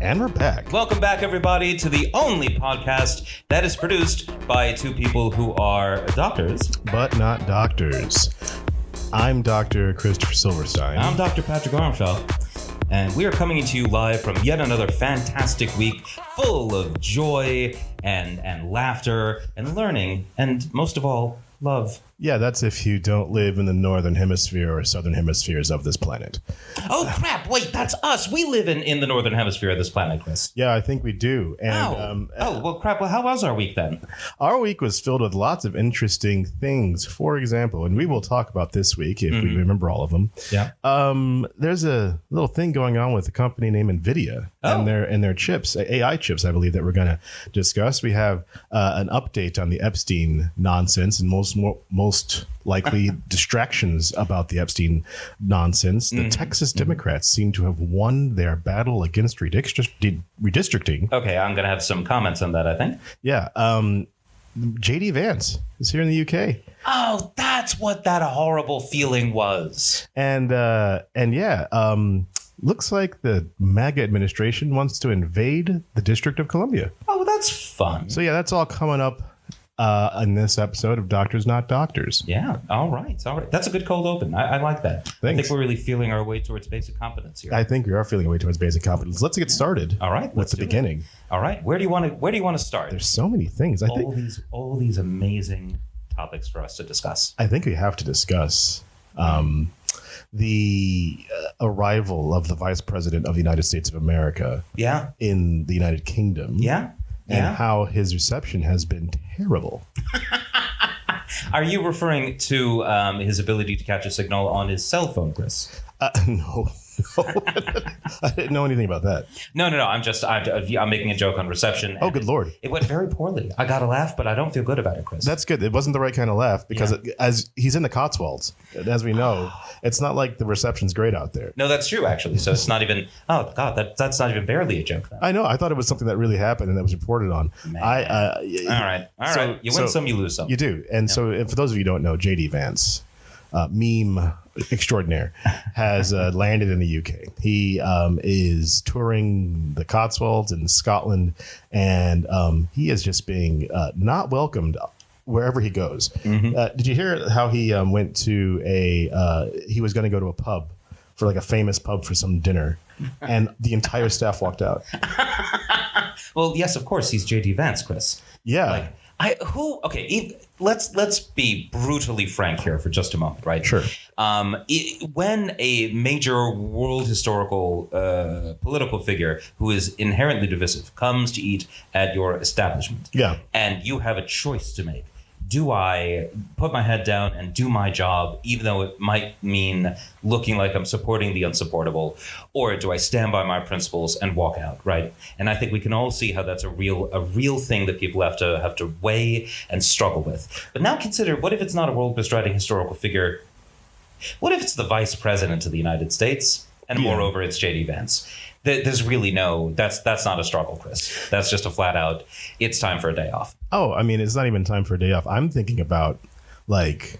And we're back. Welcome back, everybody, to the only podcast that is produced by two people who are doctors. But not doctors. I'm Dr. Christopher Silverstein. I'm Dr. Patrick Armshaw. And we are coming to you live from yet another fantastic week full of joy and laughter and learning and, most of all, love. Yeah, that's if you don't live in the northern hemisphere or southern hemispheres of this planet. Oh, crap. Wait, that's us. We live in the northern hemisphere of this planet, Chris. Yeah, I think we do. And, well, crap. Well, how was our week then? Our week was filled with lots of interesting things. For example, and we will talk about this week if we remember all of them. Yeah. There's a little thing going on with a company named NVIDIA and their chips, AI chips, I believe, that we're going to discuss. We have an update on the Epstein nonsense and most likely distractions about the Epstein nonsense. The Texas Democrats seem to have won their battle against redistricting. Okay, I'm going to have some comments on that, I think. Yeah. JD Vance is here in the UK. Oh, that's what that horrible feeling was. And looks like the MAGA administration wants to invade the District of Columbia. Oh, that's fun. So, yeah, that's all coming up in this episode of Doctors Not Doctors. Yeah. All right. That's a good cold open. I like that. Thanks. I think we're really feeling our way towards basic competence here. I think we are feeling our way towards basic competence. Let's get started. All right. With the beginning. All right. Where do you want to start? There's so many things. All these amazing topics for us to discuss. I think we have to discuss the arrival of the Vice President of the United States of America. Yeah. In the United Kingdom. Yeah. And how his reception has been terrible. Are you referring to his ability to catch a signal on his cell phone, Chris? No. I didn't know anything about that. No. I'm making a joke on reception. Oh, good Lord. It went very poorly. I got a laugh, but I don't feel good about it, Chris. That's good. It wasn't the right kind of laugh because as he's in the Cotswolds, as we know, it's not like the reception's great out there. No, that's true, actually. So it's not even, oh, God, that's not even barely a joke. Then. I know. I thought it was something that really happened and that was reported on. All right. You win some, you lose some. You do. And so for those of you who don't know, JD Vance, meme extraordinaire, has landed in the UK. He is touring the Cotswolds in Scotland, and he is just being not welcomed wherever he goes. Did you hear how he went to he was going to go to a pub for like a famous pub for some dinner, and the entire staff walked out? Well, yes, of course, he's JD Vance, Chris. Yeah. Let's be brutally frank here for just a moment, right? Sure. When a major world historical political figure who is inherently divisive comes to eat at your establishment, and you have a choice to make, do I put my head down and do my job, even though it might mean looking like I'm supporting the unsupportable, or do I stand by my principles and walk out, right? And I think we can all see how that's a real thing that people have to weigh and struggle with. But now consider, what if it's not a world-bestriding historical figure? What if it's the Vice President of the United States, and moreover, it's JD Vance? There's really that's not a struggle, Chris. That's just a flat out, it's time for a day off. Oh, I mean, it's not even time for a day off. I'm thinking about like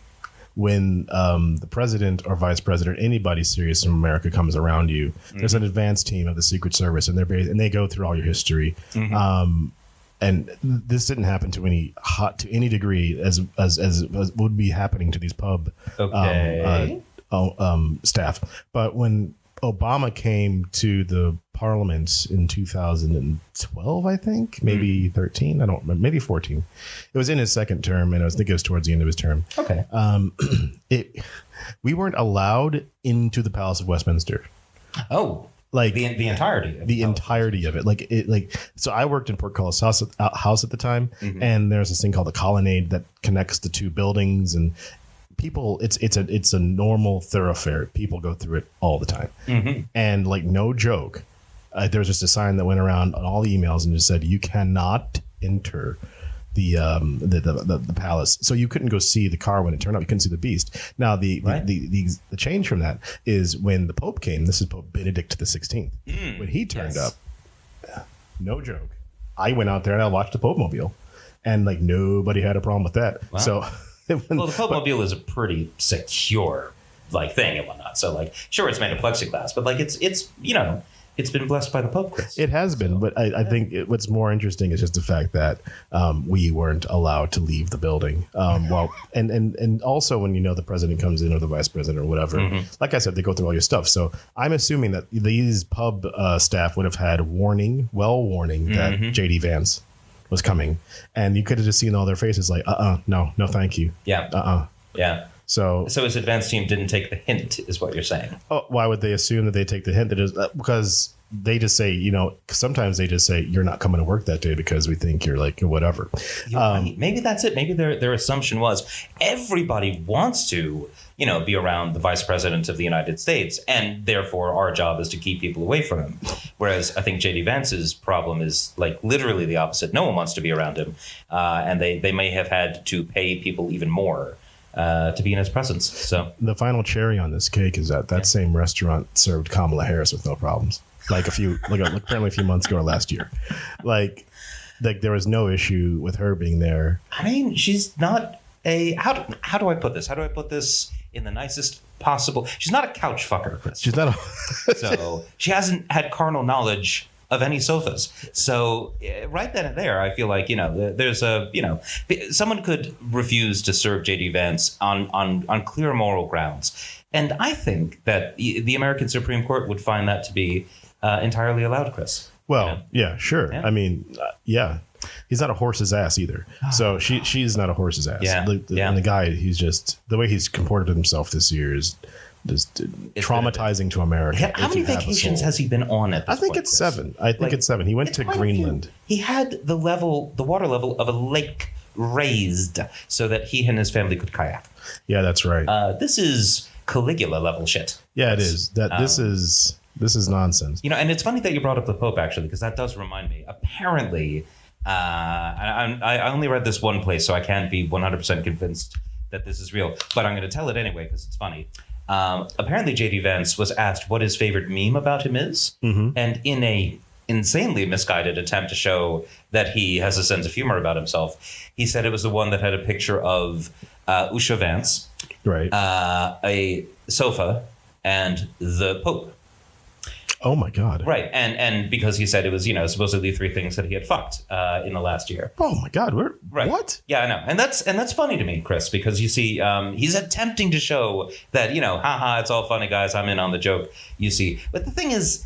when the president or vice president, anybody serious in America comes around you, there's an advance team of the Secret Service, and they go through all your history. And this didn't happen to any degree as would be happening to these pub staff. But when Obama came to the parliament in 2012, I think, maybe 13. I don't remember, maybe 14. It was in his second term, and I think it was towards the end of his term. Okay. We weren't allowed into the Palace of Westminster. Oh, like the entirety of the entirety of it. So I worked in Portcullis House at the time, and there's this thing called the Colonnade that connects the two buildings, and people, it's a normal thoroughfare. People go through it all the time, and like no joke, there was just a sign that went around on all the emails and just said you cannot enter the palace. So you couldn't go see the car when it turned up. You couldn't see the beast. Now the change from that is when the Pope came. This is Pope Benedict the 16th. When he turned up, no joke, I went out there and I watched the Pope Mobile, and like nobody had a problem with that. Wow. So well, the Pope Mobile is a pretty secure thing and whatnot. So sure, it's made of plexiglass, but it's it's been blessed by the Pope, Chris. It has been, but I think what's more interesting is just the fact that we weren't allowed to leave the building. And also when the president comes in or the vice president or whatever, like I said, they go through all your stuff. So I'm assuming that these pub staff would have had warning that JD Vance was coming, and you could have just seen all their faces like, no, thank you. Yeah. Yeah. So his advance team didn't take the hint, is what you're saying. Oh, why would they assume that they take the hint? That is because they just say, sometimes they just say, you're not coming to work that day because we think you're like whatever. Right. Maybe that's it. Maybe their assumption was everybody wants to, be around the vice president of the United States, and therefore our job is to keep people away from him. Whereas I think JD Vance's problem is like literally the opposite. No one wants to be around him, and they may have had to pay people even more to be in his presence. So the final cherry on this cake is that same restaurant served Kamala Harris with no problems. Apparently a few months ago or last year, like there was no issue with her being there. I mean, she's not how do I put this? How do I put this in the nicest possible? She's not a couch fucker, Chris. She's not. So she hasn't had carnal knowledge of any sofas. So right then and there, I feel like, there's someone could refuse to serve JD Vance on clear moral grounds. And I think that the American Supreme Court would find that to be entirely allowed, Chris. Well, yeah, sure. Yeah. I mean, yeah. He's not a horse's ass either. So she's not a horse's ass. Yeah. And the guy, he's just, the way he's comported himself this year is just traumatizing to America. How many vacations has he been on at this I think point, it's 7. I think it's 7. He went to Greenland. He had the water level of a lake raised so that he and his family could kayak. Yeah, that's right. This is Caligula level shit. Yeah, it is. This is nonsense. And it's funny that you brought up the Pope, actually, because that does remind me. Apparently, I only read this one place, so I can't be 100% convinced that this is real. But I'm going to tell it anyway because it's funny. Apparently, JD Vance was asked what his favorite meme about him is. And in a insanely misguided attempt to show that he has a sense of humor about himself, he said it was the one that had a picture of Usha Vance, right, a sofa, and the Pope. Oh my God! Right, and because he said it was supposedly 3 things that he had fucked in the last year. Oh my God! Right. What? Yeah, I know, and that's funny to me, Chris, because you see, he's attempting to show that haha, it's all funny, guys. I'm in on the joke. You see, but the thing is,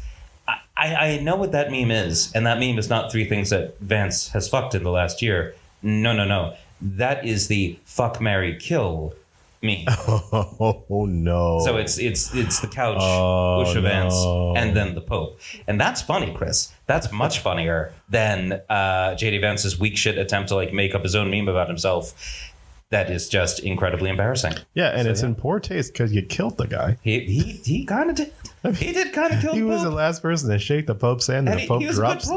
I know what that meme is, and that meme is not 3 things that Vance has fucked in the last year. No. That is the fuck, marry, kill meme. Oh no! So it's the couch, Usha Vance, and then the Pope, and that's funny, Chris. That's much funnier than JD Vance's weak shit attempt to make up his own meme about himself. That is just incredibly embarrassing. Yeah, and it's in poor taste because you killed the guy. He kind of did. He did kind of kill the Pope. He was the last person to shake the Pope's hand, and the Pope drops.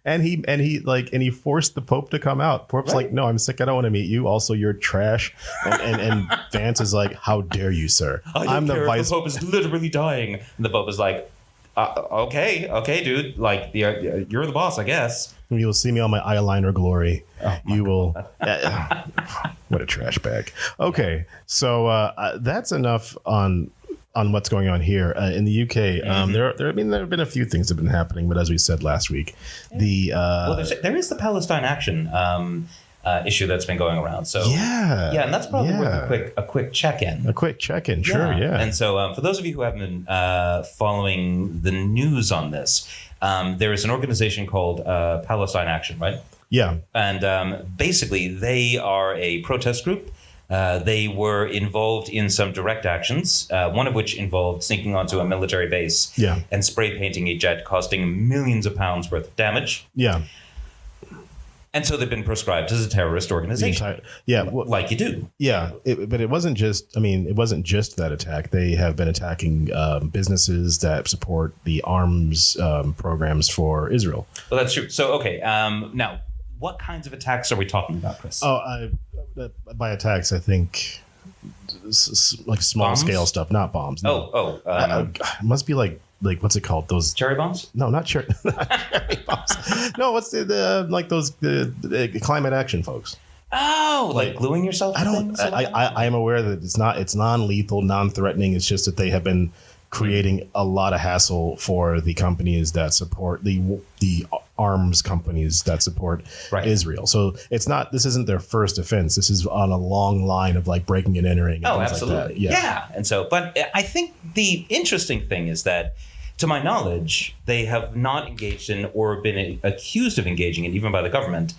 And he forced the Pope to come out. Pope's like, no, I'm sick. I don't want to meet you. Also, you're trash. And Vance is like, how dare you, sir? I'm the vice. The Pope is literally dying. And the Pope is like, okay, dude. You're the boss, I guess. You will see me on my eyeliner glory. You will. What a trash bag. Okay, so that's enough on what's going on here in the UK. There have been a few things that have been happening, but as we said last week, there is the Palestine Action issue that's been going around. So and that's probably worth a quick check-in. A quick check-in, sure, yeah. And so for those of you who haven't been following the news on this, there is an organization called Palestine Action, right? Yeah. And basically, they are a protest group. They were involved in some direct actions, one of which involved sneaking onto a military base and spray painting a jet, costing millions of pounds worth of damage. Yeah. And so they've been proscribed as a terrorist organization. Like you do. Yeah. But it wasn't just that attack. They have been attacking businesses that support the arms programs for Israel. Well, that's true. So, okay. Now, what kinds of attacks are we talking about, Chris? By attacks, I think small scale stuff, not bombs. No. It must be like what's it called? Those cherry bombs? No, not cherry bombs. No, what's the climate action folks? Oh, like gluing yourself? I am aware that it's non-lethal, non-threatening. It's just that they have been creating a lot of hassle for the companies that support the arms companies that support Israel. So this isn't their first offense. This is on a long line of like breaking and entering. And absolutely. Like that. Yeah. And so, but I think the interesting thing is that, to my knowledge, they have not engaged in or been accused of engaging in, even by the government,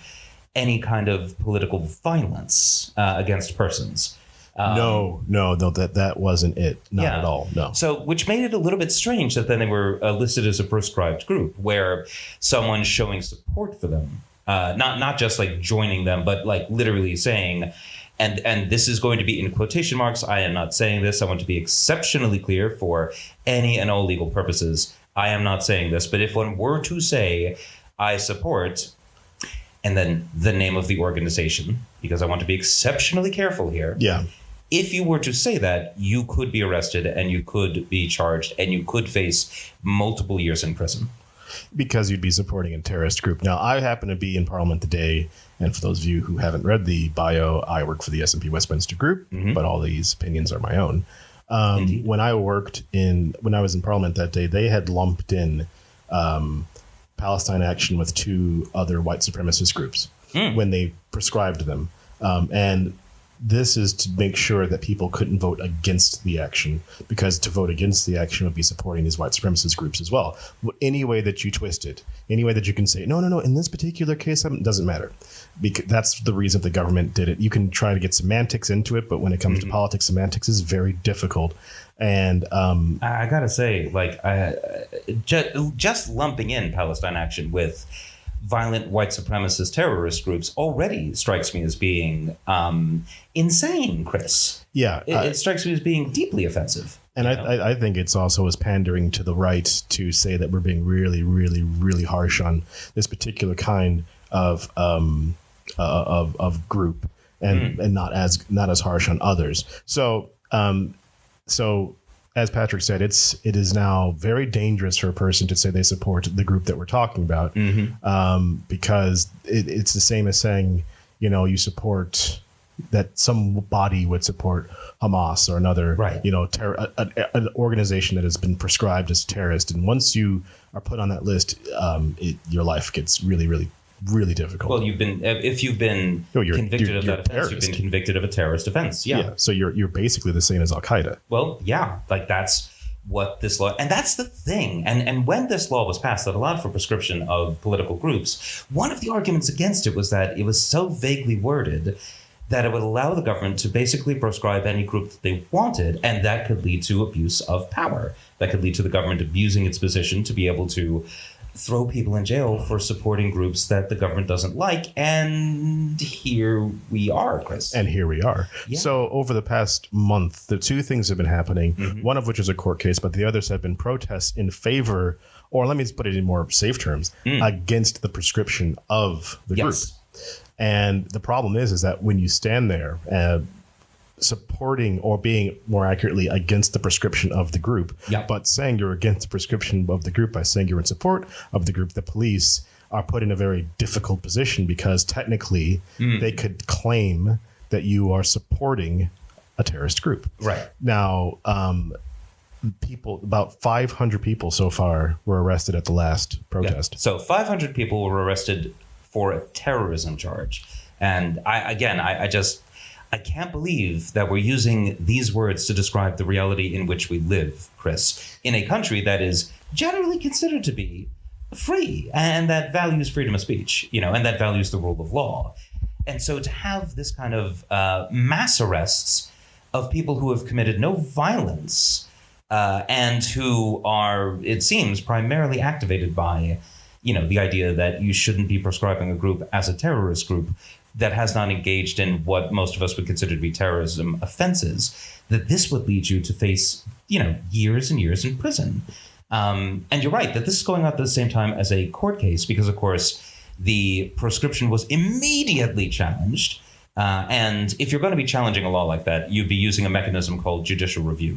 any kind of political violence against persons. No, that wasn't it. Not at all. No. So, which made it a little bit strange that then they were listed as a proscribed group, where someone's showing support for them, not just like joining them, but like literally saying, and this is going to be in quotation marks. I am not saying this. I want to be exceptionally clear for any and all legal purposes. I am not saying this, but if one were to say, I support, and then the name of the organization, because I want to be exceptionally careful here. Yeah. If you were to say that, you could be arrested and you could be charged and you could face multiple years in prison. Because you'd be supporting a terrorist group. Now, I happen to be in Parliament today, and for those of you who haven't read the bio, I work for the S&P Westminster Group, but all these opinions are my own. When I was in Parliament that day, they had lumped in Palestine Action with two other white supremacist groups when they prescribed them. And this is to make sure that people couldn't vote against the action, because to vote against the action would be supporting these white supremacist groups as well. Any way that you twist it, any way that you can say, no, in this particular case, it doesn't matter. Because that's the reason the government did it. You can try to get semantics into it, but when it comes to politics, semantics is very difficult. And I gotta say, like, just lumping in Palestine Action with violent white supremacist terrorist groups already strikes me as being insane, Chris. Yeah. It strikes me as being deeply offensive. And I think it's also as pandering to the right to say that we're being really, really, really harsh on this particular kind of group and not as harsh on others. So as Patrick said, it is now very dangerous for a person to say they support the group that we're talking about, because it's the same as saying, you support that somebody would support Hamas or another, an organization that has been prescribed as terrorist. And once you are put on that list, your life gets really, really, really difficult. Well, if you've been convicted of that offense, you've been convicted of a terrorist offense. Yeah. So you're basically the same as Al Qaeda. Well, yeah, like that's what this law, and that's the thing. And when this law was passed that allowed for prescription of political groups, one of the arguments against it was that it was so vaguely worded that it would allow the government to basically proscribe any group that they wanted, and that could lead to abuse of power. That could lead to the government abusing its position to be able to throw people in jail for supporting groups that the government doesn't like. And here we are, Chris. And here we are. Yeah. So over the past month, the two things have been happening, one of which is a court case, but the others have been protests in favor, or let me put it in more safe terms, against the prescription of the group. And the problem is that when you stand there supporting, or being more accurately against the prescription of the group, but saying you're against the prescription of the group by saying you're in support of the group, the police are put in a very difficult position, because technically they could claim that you are supporting a terrorist group. Right. Now, about 500 people so far were arrested at the last protest. Yeah. So 500 people were arrested for a terrorism charge. And I can't believe that we're using these words to describe the reality in which we live, Chris, in a country that is generally considered to be free and that values freedom of speech, and that values the rule of law. And so to have this kind of mass arrests of people who have committed no violence and who are, it seems, primarily activated by the idea that you shouldn't be proscribing a group as a terrorist group that has not engaged in what most of us would consider to be terrorism offenses, that this would lead you to face, years and years in prison. And you're right that this is going on at the same time as a court case, because, of course, the proscription was immediately challenged. And if you're going to be challenging a law like that, you'd be using a mechanism called judicial review.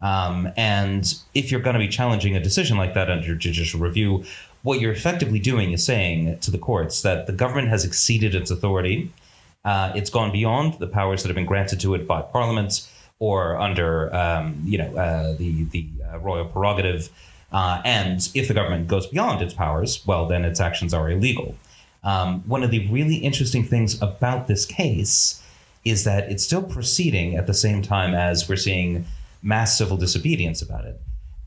And if you're going to be challenging a decision like that under judicial review, what you're effectively doing is saying to the courts that the government has exceeded its authority. It's gone beyond the powers that have been granted to it by parliaments. or under, the royal prerogative. And if the government goes beyond its powers, well, then its actions are illegal. One of the really interesting things about this case is that it's still proceeding at the same time as we're seeing mass civil disobedience about it.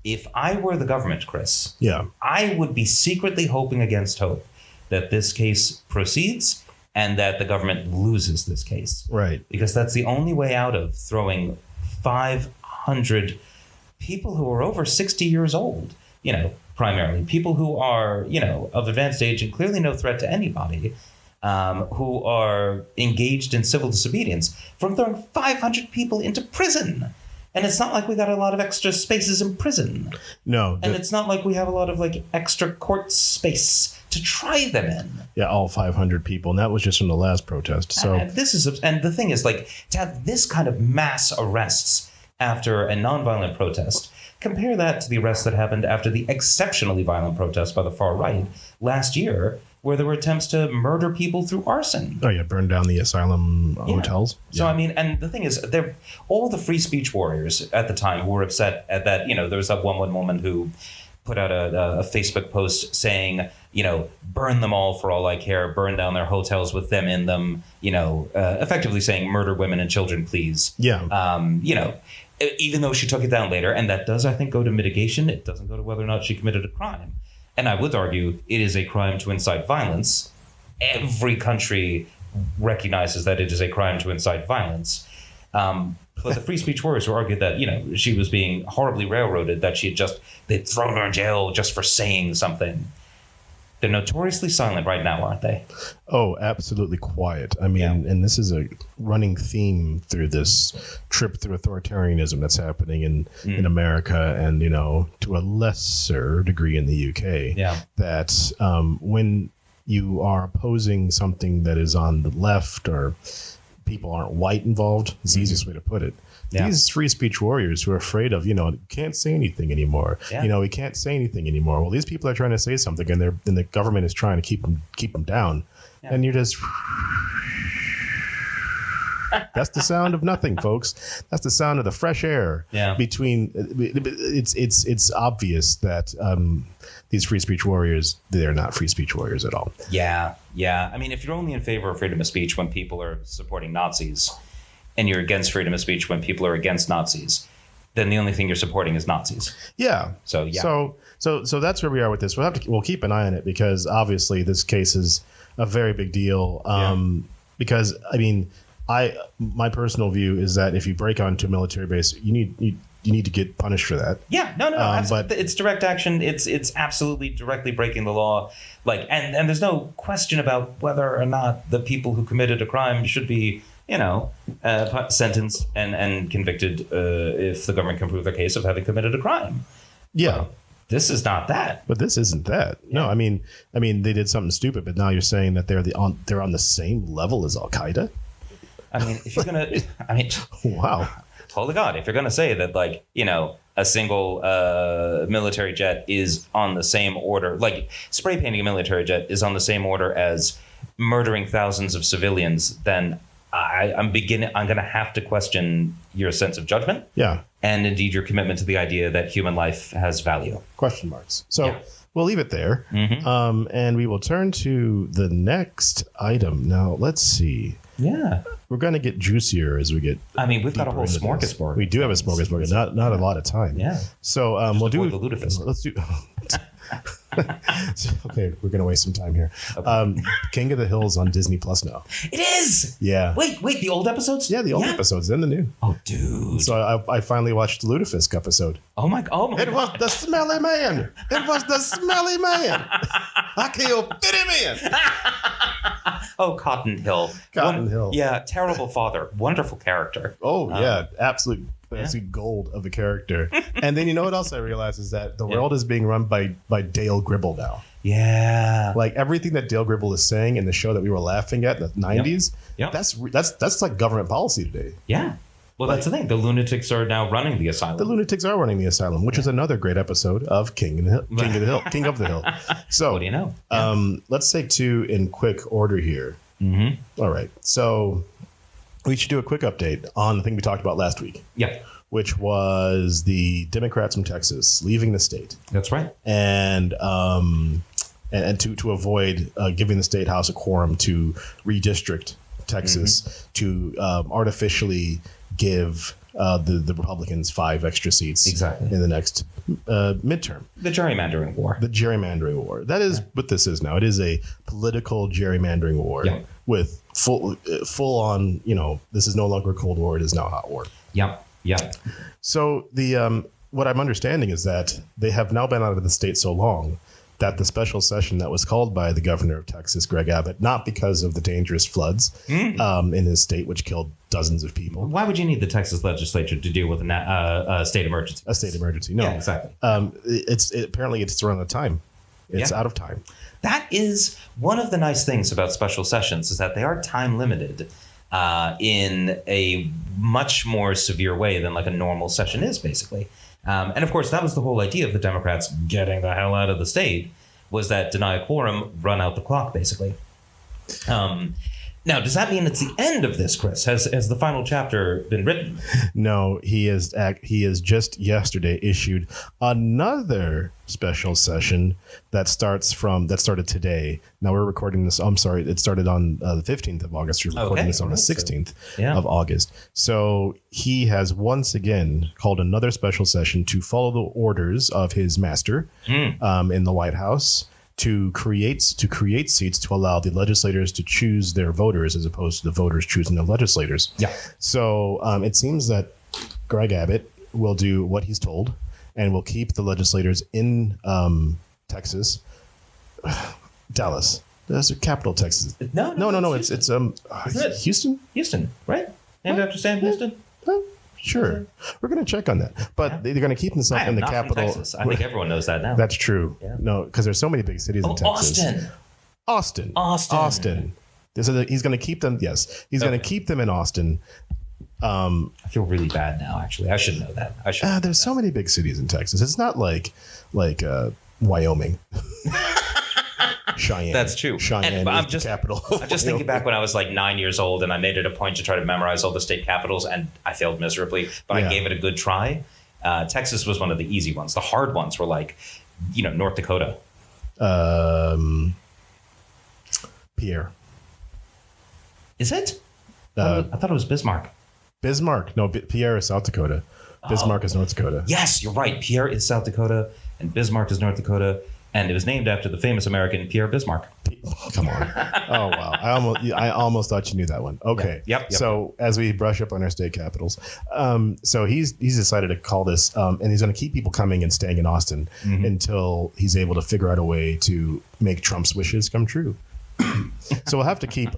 If I were the government, Chris, I would be secretly hoping against hope that this case proceeds and that the government loses this case. Right. Because that's the only way out of throwing 500 people who are over 60 years old, primarily people who are, of advanced age and clearly no threat to anybody, who are engaged in civil disobedience, from throwing 500 people into prison. And it's not like we got a lot of extra spaces in prison. No. And it's not like we have a lot of extra court space to try them in. Yeah, all 500 people. And that was just from the last protest. So and the thing is, to have this kind of mass arrests after a nonviolent protest, compare that to the arrests that happened after the exceptionally violent protest by the far right last year, where there were attempts to murder people through arson. Oh, yeah, burn down the asylum hotels. So, and the thing is, all the free speech warriors at the time who were upset at that, there was that one woman who put out a Facebook post saying, burn them all for all I care, burn down their hotels with them in them, effectively saying murder women and children, please. Yeah. Even though she took it down later, and that does, I think, go to mitigation. It doesn't go to whether or not she committed a crime. And I would argue it is a crime to incite violence. Every country recognizes that it is a crime to incite violence. But the free speech warriors who argued that, she was being horribly railroaded, that they'd thrown her in jail just for saying something. They're notoriously silent right now, aren't they? Oh, absolutely quiet. And this is a running theme through this trip through authoritarianism that's happening in America and, to a lesser degree in the UK. Yeah. That when you are opposing something that is on the left or people aren't white involved, is the easiest way to put it. Yeah. These free speech warriors who are afraid of, can't say anything anymore. Yeah. We can't say anything anymore. Well, these people are trying to say something, and the government is trying to keep them down, and you're just. That's the sound of nothing, folks. That's the sound of the fresh air. Yeah. Between it's obvious that these free speech warriors, they're not free speech warriors at all. Yeah. If you're only in favor of freedom of speech when people are supporting Nazis, and you're against freedom of speech when people are against Nazis, then the only thing you're supporting is Nazis. Yeah. So yeah. So that's where we are with this. We'll keep an eye on it because obviously this case is a very big deal. Because my personal view is that if you break onto a military base, you need to get punished for that. Yeah. No. But it's direct action. It's absolutely directly breaking the law. And there's no question about whether or not the people who committed a crime should be sentenced and convicted if the government can prove their case of having committed a crime. Yeah. But this is not that. But this isn't that. Yeah. No, they did something stupid, but now you're saying that they're on the same level as Al Qaeda? If you're going to, wow. Holy God, if you're going to say that, a single military jet is on the same order, spray painting a military jet is on the same order as murdering thousands of civilians, then I'm going to have to question your sense of judgment. Yeah. And indeed your commitment to the idea that human life has value. Question marks. So we'll leave it there. Mm-hmm. And we will turn to the next item. Now, let's see. Yeah. We're going to get juicier as we get. We've got a whole smorgasbord. We do have a smorgasbord. Not a lot of time. Yeah. So we'll do the lutefisk. Let's do. Okay, we're gonna waste some time here. Okay. King of the Hill's on Disney Plus now. It is. Yeah. Wait, the old episodes? Yeah, the old episodes and the new. Oh, dude. So I finally watched the Lutefisk episode. Oh my God! It was the smelly man. I killed 50 men. Oh, Cotton Hill. Hill. Yeah, terrible father, wonderful character. Oh yeah, absolute gold of a character. And then you know what else I realized is that the world is being run by Dale Gribble now. Yeah. Everything that Dale Gribble is saying in the show that we were laughing at in the 90s, that's like government policy today. Yeah. Well, that's the thing. The lunatics are now running the asylum. The lunatics are running the asylum, which is another great episode of King of the Hill. So, what do you know? Let's take two in quick order here. Mm-hmm. All right. So we should do a quick update on the thing we talked about last week. Yeah. Which was the Democrats from Texas leaving the state. That's right. And to avoid giving the state house a quorum to redistrict Texas to artificially give the Republicans 5 extra seats in the next midterm. The gerrymandering war. The gerrymandering war. That is what this is now. It is a political gerrymandering war with full on, this is no longer a Cold War. It is now a hot war. Yeah. Yeah. So what I'm understanding is that they have now been out of the state so long that the special session that was called by the governor of Texas, Greg Abbott, not because of the dangerous floods in his state, which killed dozens of people. Why would you need the Texas legislature to deal with a state emergency? A state emergency. No, yeah, exactly. Apparently it's run out of time. It's out of time. That is one of the nice things about special sessions is that they are time limited in a much more severe way than like a normal session is, basically. And of course, that was the whole idea of the Democrats getting the hell out of the state, was that deny a quorum, run out the clock, basically. Now, does that mean it's the end of this, Chris? Has the final chapter been written? No, he has just yesterday issued another special session that started today. Now we're recording this. I'm sorry, it started on the 15th of August. We're recording this on the 16th of August. So he has once again called another special session to follow the orders of his master in the White House. To create seats to allow the legislators to choose their voters as opposed to the voters choosing the legislators. Yeah. So it seems that Greg Abbott will do what he's told and will keep the legislators in Texas, Dallas. That's the capital, Texas. No. It's Houston. Houston, right? Named after Sam Houston. Sure. We're going to check on that. But they're going to keep this up in the capital. Texas. I think everyone knows that now. That's true. Yeah. No, because there's so many big cities in Texas. Austin. So he's going to keep them. Yes. He's going to keep them in Austin. I feel really bad now, actually. I should know that. There's so many big cities in Texas. It's not like Wyoming. Cheyenne. That's true. Cheyenne is the capital. I'm just thinking back when I was like 9 years old and I made it a point to try to memorize all the state capitals and I failed miserably, but I gave it a good try. Texas was one of the easy ones. The hard ones were like, North Dakota. Pierre. Is it? I thought it was Bismarck. Bismarck. No, Pierre is South Dakota. Bismarck is North Dakota. Yes, you're right. Pierre is South Dakota and Bismarck is North Dakota. And it was named after the famous American Pierre Bismarck. Come on. Oh, wow. I almost thought you knew that one. Okay. Yep. So as we brush up on our state capitals, so he's decided to call this, and he's going to keep people coming and staying in Austin until he's able to figure out a way to make Trump's wishes come true. So we'll have to keep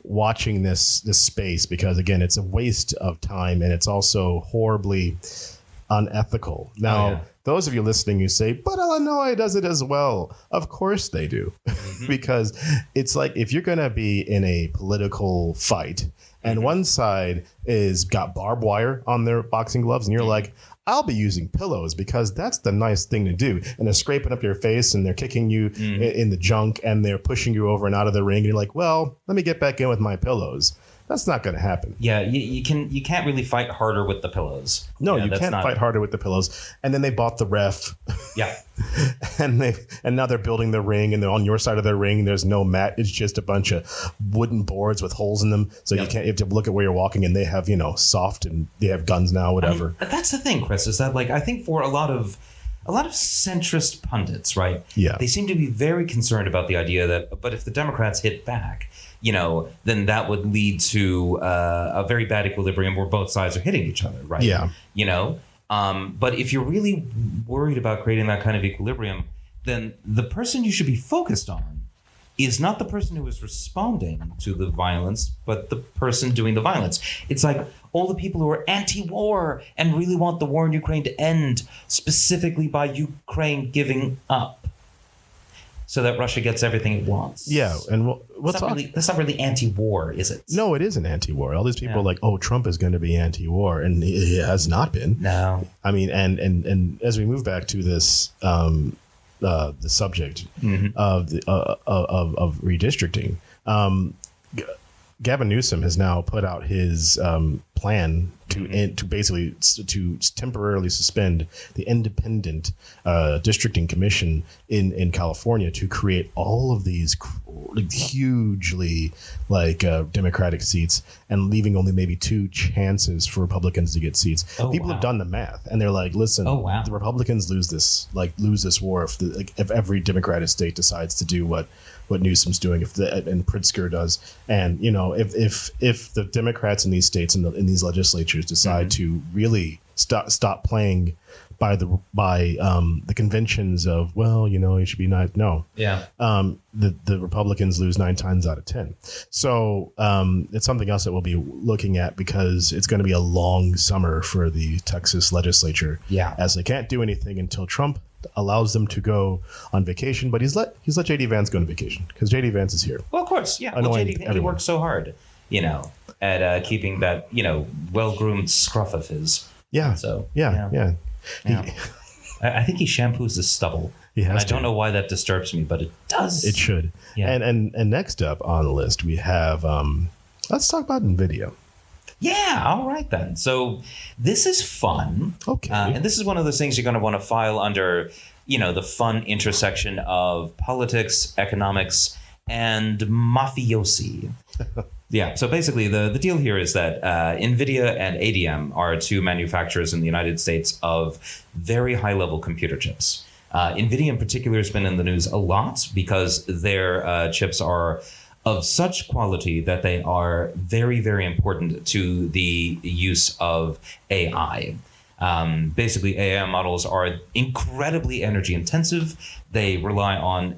watching this space because, again, it's a waste of time and it's also horribly unethical. Now, those of you listening who say, but Illinois does it as well. Of course they do. Because it's like if you're going to be in a political fight and one side is got barbed wire on their boxing gloves and you're like, I'll be using pillows because that's the nice thing to do. And they're scraping up your face and they're kicking you in the junk and they're pushing you over and out of the ring. And you're like, well, let me get back in with my pillows. That's not going to happen. Yeah, you can't really fight harder with the pillows. No, you can't fight harder with the pillows. And then they bought the ref. Yeah. and now they're building the ring and they're on your side of the ring. There's no mat. It's just a bunch of wooden boards with holes in them. So you have to look at where you're walking and they have, soft and they have guns now, whatever. But that's the thing, Chris, is that I think for a lot of centrist pundits, right? Yeah. They seem to be very concerned about the idea that, but if the Democrats hit back, then that would lead to a very bad equilibrium where both sides are hitting each other, right? Yeah. But if you're really worried about creating that kind of equilibrium, then the person you should be focused on is not the person who is responding to the violence, but the person doing the violence. It's like all the people who are anti-war and really want the war in Ukraine to end specifically by Ukraine giving up so that Russia gets everything it wants. Yeah, and that's not really anti-war, is it? No, it isn't anti-war. All these people are like, oh, Trump is going to be anti-war, and he has not been. No. I mean, and as we move back to this, the subject of redistricting, Gavin Newsom has now put out his plan to basically to temporarily suspend the independent districting commission in California to create all of these hugely Democratic seats and leaving only maybe 2 chances for Republicans to get seats. People have done the math and they're like, listen, the Republicans lose this war if every Democratic state decides to do what Newsom's doing, and Pritzker does, and if the Democrats in these states and in these legislatures decide to really stop playing by the conventions of you should be nice. No, the Republicans lose 9 times out of 10. So it's something else that we'll be looking at because it's going to be a long summer for the Texas legislature. Yeah, as they can't do anything until Trump allows them to go on vacation, but he's let JD Vance go on vacation because JD Vance is here. Well, of course, yeah. Well, JD, he works so hard, at keeping that well-groomed scruff of his. Yeah. So yeah. I think he shampoos his stubble. I don't know why that disturbs me, but it does. It should. Yeah. And next up on the list we have let's talk about NVIDIA. Yeah, all right then. So this is fun. Okay. And this is one of those things you're going to want to file under, the fun intersection of politics, economics, and mafiosi. Yeah. So basically, the deal here is that NVIDIA and ADM are 2 manufacturers in the United States of very high-level computer chips. NVIDIA in particular has been in the news a lot because their chips are of such quality that they are very, very important to the use of AI. Basically, AI models are incredibly energy intensive. They rely on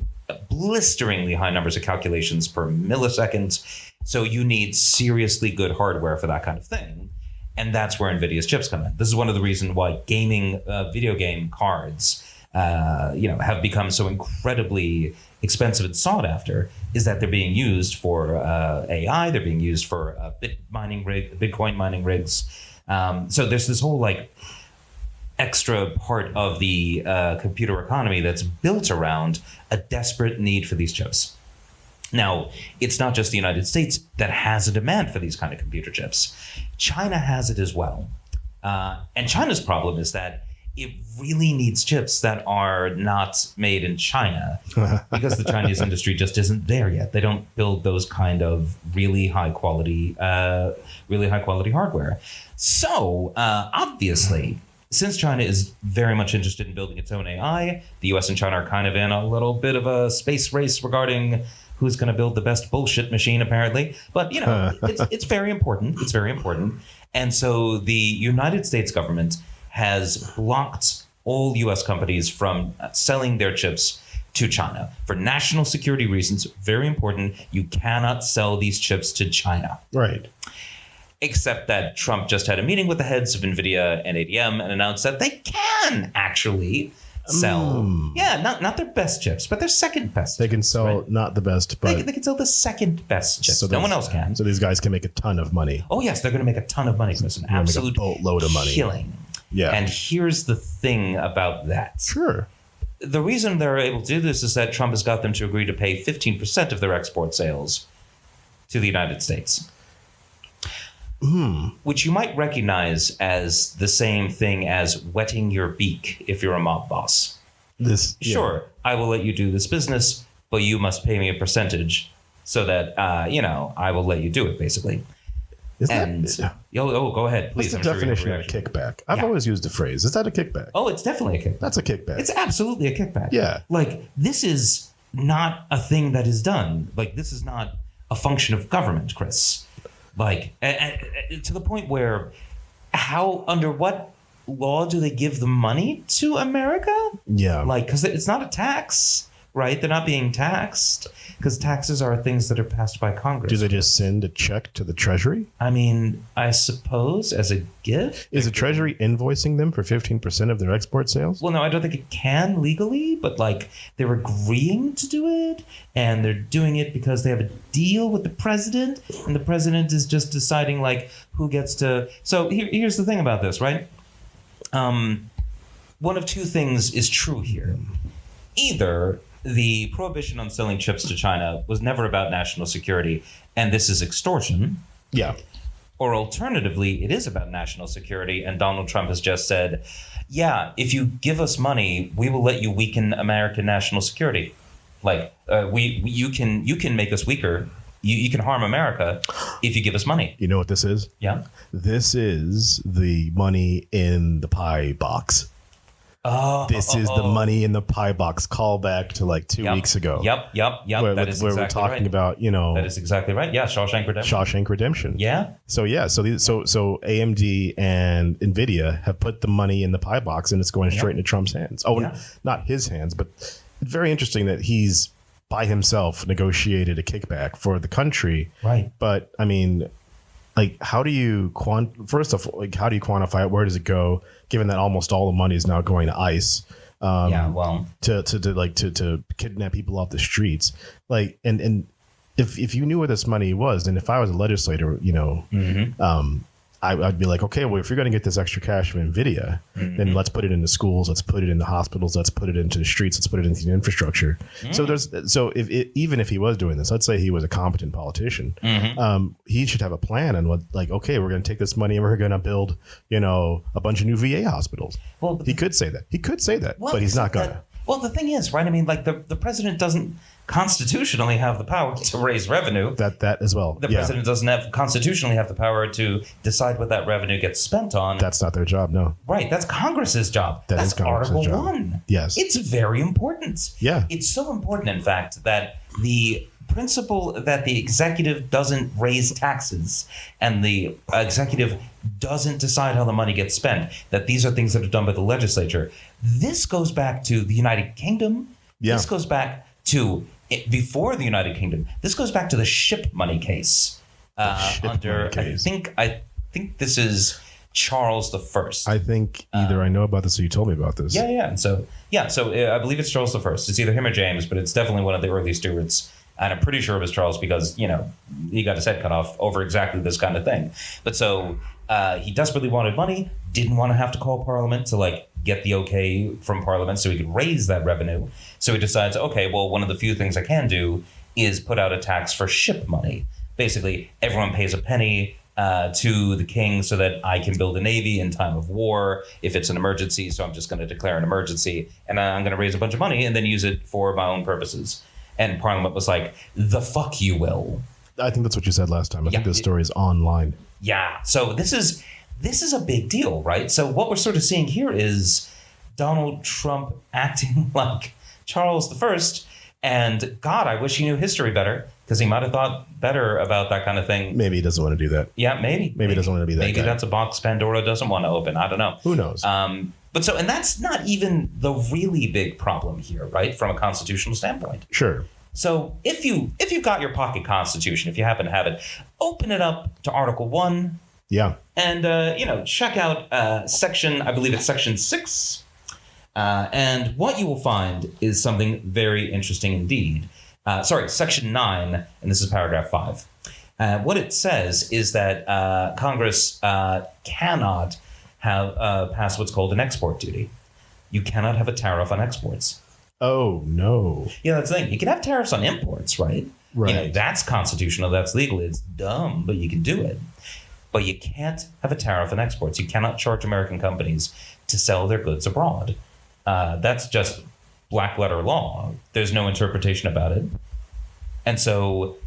blisteringly high numbers of calculations per millisecond. So you need seriously good hardware for that kind of thing. And that's where NVIDIA's chips come in. This is one of the reasons why gaming video game cards have become so incredibly expensive and sought after, is that they're being used for AI. They're being used for Bitcoin mining rigs. So there's this whole extra part of the computer economy that's built around a desperate need for these chips. Now, it's not just the United States that has a demand for these kind of computer chips. China has it as well. And China's problem is that it really needs chips that are not made in China because the Chinese industry just isn't there yet. They don't build those kind of really high quality hardware. So obviously, since China is very much interested in building its own AI, the US and China are kind of in a little bit of a space race regarding who's going to build the best bullshit machine, apparently. But, it's very important. It's very important. And so the United States government has blocked all U.S. companies from selling their chips to China. For national security reasons, very important, you cannot sell these chips to China. Right. Except that Trump just had a meeting with the heads of NVIDIA and ADM and announced that they can actually sell, not their best chips, but their second best. They can sell right? Not the best, but they can sell the second best chips. So no one else can. So these guys can make a ton of money. Oh yes, they're going to make a ton of money. It's an absolute boatload of money. Killing. Yeah. And here's the thing about that. Sure. The reason they're able to do this is that Trump has got them to agree to pay 15% of their export sales to the United States. Which you might recognize as the same thing as wetting your beak if you're a mob boss. Sure, I will let you do this business, but you must pay me a percentage so that, I will let you do it, basically. Go ahead, please. What's the definition of a kickback? I've always used the phrase. Is that a kickback? Oh, it's definitely a kickback. That's a kickback. It's absolutely a kickback. Yeah. This is not a thing that is done. This is not a function of government, Chris. To the point where under what law do they give the money to America? Yeah. Because it's not a tax. Right? They're not being taxed because taxes are things that are passed by Congress. Do they just send a check to the Treasury? I mean, I suppose as a gift. Is the Treasury invoicing them for 15% of their export sales? Well, no, I don't think it can legally, but they're agreeing to do it and they're doing it because they have a deal with the president and the president is just deciding who gets to. So here's the thing about this, right? One of two things is true here. Either the prohibition on selling chips to China was never about national security, and this is extortion. Yeah. Or alternatively, it is about national security, and Donald Trump has just said, yeah, if you give us money, we will let you weaken American national security. Like, you can make us weaker. You can harm America if you give us money. You know what this is? Yeah. This is the money in the pie box. This is the money in the pie box callback to like 2 weeks ago. Yep. Where we're talking about, that is exactly right. Yeah, Shawshank Redemption. Yeah. So AMD and Nvidia have put the money in the pie box, and it's going straight into Trump's hands. Not his hands, but it's very interesting that he's by himself negotiated a kickback for the country. Right. But I mean, like, how do you quantify it? Where does it go? Given that almost all the money is now going to ICE, to kidnap people off the streets, like, and if you knew where this money was, and if I was a legislator, I'd be like, okay, well, if you're going to get this extra cash from Nvidia, then let's put it into schools, let's put it into hospitals, let's put it into the streets, let's put it into the infrastructure. Even if he was doing this, let's say he was a competent politician, he should have a plan on what, like, okay, we're going to take this money and we're going to build, a bunch of new VA hospitals. Well, he could say that, but he's not going to. Well, the thing is, right? I mean, like, the president doesn't constitutionally have the power to raise revenue. That as well. The president doesn't constitutionally have the power to decide what that revenue gets spent on. That's not their job, no. Right. That's Congress's job. That's Article job. 1. Yes. It's very important. Yeah. It's so important, in fact, that the principle that the executive doesn't raise taxes and the executive doesn't decide how the money gets spent, that these are things that are done by the legislature. This goes back to the United Kingdom. Yeah. This goes back to before the United Kingdom. This goes back to the ship money case. I think this is Charles the First. I think either I know about this or you told me about this. Yeah. And so I believe it's Charles the First. It's either him or James, but it's definitely one of the early stewards. And I'm pretty sure it was Charles because, he got his head cut off over exactly this kind of thing. But so he desperately wanted money, didn't want to have to call Parliament to get the okay from Parliament so he could raise that revenue. So he decides, okay, well, one of the few things I can do is put out a tax for ship money. Basically, everyone pays a penny to the king so that I can build a navy in time of war if it's an emergency. So I'm just going to declare an emergency and I'm going to raise a bunch of money and then use it for my own purposes. And Parliament was like, the fuck you will. I think that's what you said last time. I think this story is online. Yeah. So this is a big deal, right? So what we're sort of seeing here is Donald Trump acting like Charles the First. And God, I wish he knew history better because he might have thought better about that kind of thing. Maybe he doesn't want to do that. Yeah, maybe. Maybe he doesn't want to be that Maybe guy. That's a box Pandora doesn't want to open. I don't know. Who knows? And that's not even the really big problem here, right? From a constitutional standpoint. Sure. So if you've got your pocket constitution, if you happen to have it, open it up to Article 1. Yeah. And, check out section 6. And what you will find is something very interesting indeed. Section 9, and this is paragraph 5. What it says is that Congress cannot have pass what's called an export duty. You cannot have a tariff on exports. Oh, no. Yeah, that's the thing. You can have tariffs on imports, right? Right. That's constitutional. That's legal. It's dumb, but you can do it. But you can't have a tariff on exports. You cannot charge American companies to sell their goods abroad. That's just black letter law. There's no interpretation about it. And so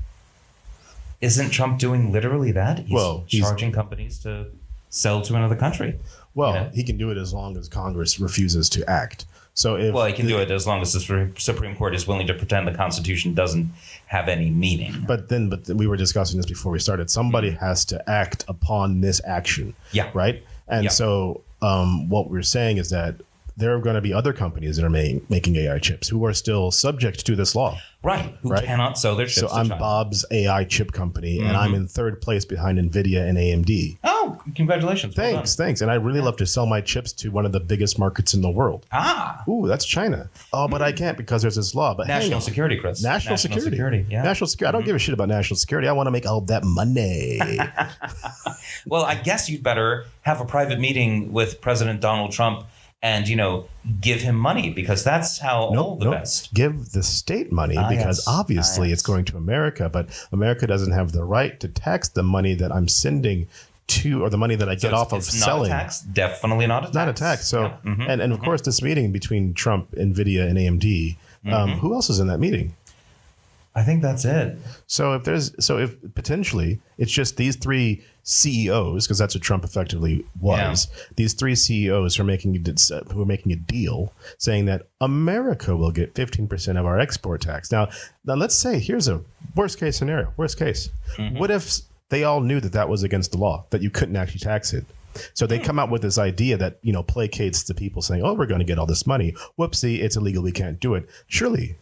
isn't Trump doing literally that? He's charging companies to sell to another country. Well, he can do it as long as Congress refuses to act. So he can do it as long as the Supreme Court is willing to pretend the Constitution doesn't have any meaning. But we were discussing this before we started. Somebody has to act upon this action. Yeah. Right. And so what we're saying is that there are going to be other companies that are making AI chips who are still subject to this law. Right. Who cannot sell their chips to I'm China. Bob's AI chip company, and I'm in third place behind NVIDIA and AMD. Oh, congratulations. Thanks. And I really love to sell my chips to one of the biggest markets in the world. Ooh, that's China. Oh, but I can't because there's this law. But national security, Chris. National security. Yeah. National security. I don't give a shit about national security. I want to make all that money. Well, I guess you'd better have a private meeting with President Donald Trump and, give him money, because that's how all the best. Give the state money, because obviously it's going to America, but America doesn't have the right to tax the money that I'm sending to, or the money that I get off of selling. Not a tax. Definitely not a tax. Not a tax. So, and of course, this meeting between Trump, NVIDIA, and AMD, who else is in that meeting? I think that's it. So if potentially it's just these three CEOs, because that's what Trump effectively was, these three CEOs who are making a deal saying that America will get 15% of our export tax. Now let's say here's a worst case scenario. Worst case. What if they all knew that was against the law, that you couldn't actually tax it? So they come out with this idea that, placates the people saying, oh, we're going to get all this money. Whoopsie, it's illegal. We can't do it. Surely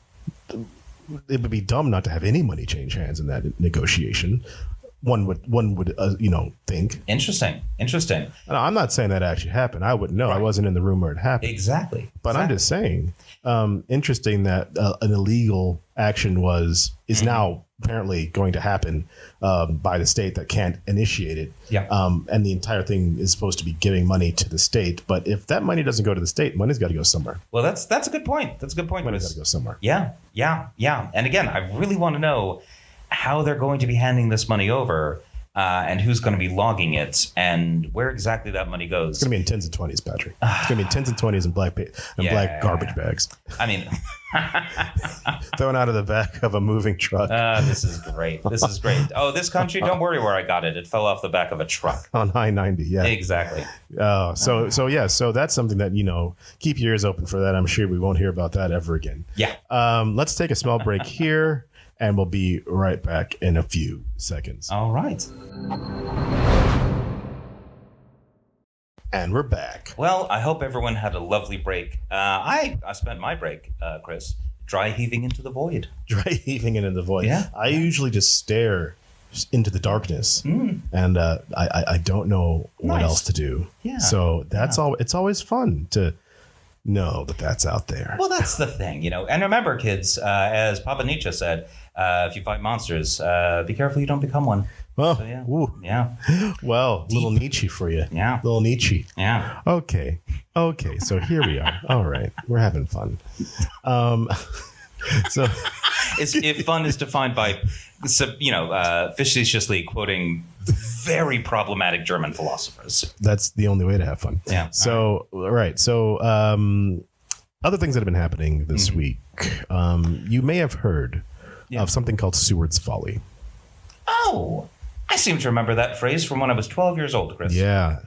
it would be dumb not to have any money change hands in that negotiation. One would think. Interesting. And I'm not saying that actually happened. I wouldn't know. Right. I wasn't in the room where it happened. Exactly. But I'm just saying, interesting that an illegal action is now apparently going to happen by the state that can't initiate it. Yeah. And the entire thing is supposed to be giving money to the state. But if that money doesn't go to the state, money's got to go somewhere. Well, that's a good point. That's a good point. Money's got to go somewhere. Yeah. And again, I really want to know how they're going to be handing this money over, and who's going to be logging it, and where exactly that money goes. It's going to be in tens and 20s, Patrick. It's going to be in tens and 20s and black garbage bags. I mean, thrown out of the back of a moving truck. This is great. Oh, this country, don't worry where I got it. It fell off the back of a truck. On I-90, yeah. Exactly. So that's something that, keep your ears open for that. I'm sure we won't hear about that ever again. Yeah. Let's take a small break here, and we'll be right back in a few seconds. All right. And we're back. Well, I hope everyone had a lovely break. I spent my break, Chris, dry heaving into the void. Dry heaving into the void. Yeah. I usually just stare into the darkness, and I don't know what else to do. Yeah. So that's all. It's always fun to know that that's out there. Well, that's the thing, And remember, kids, as Papa Nietzsche said, if you fight monsters, be careful you don't become one. Well, so, yeah. Well, little Nietzsche for you. Yeah. Little Nietzsche. Yeah. Okay. So here we are. All right. We're having fun. So if fun is defined by, facetiously quoting very problematic German philosophers. That's the only way to have fun. Yeah. So, right. So, other things that have been happening this week. You may have heard of something called Seward's Folly. Oh, I seem to remember that phrase from when I was 12 years old, Chris. Yeah.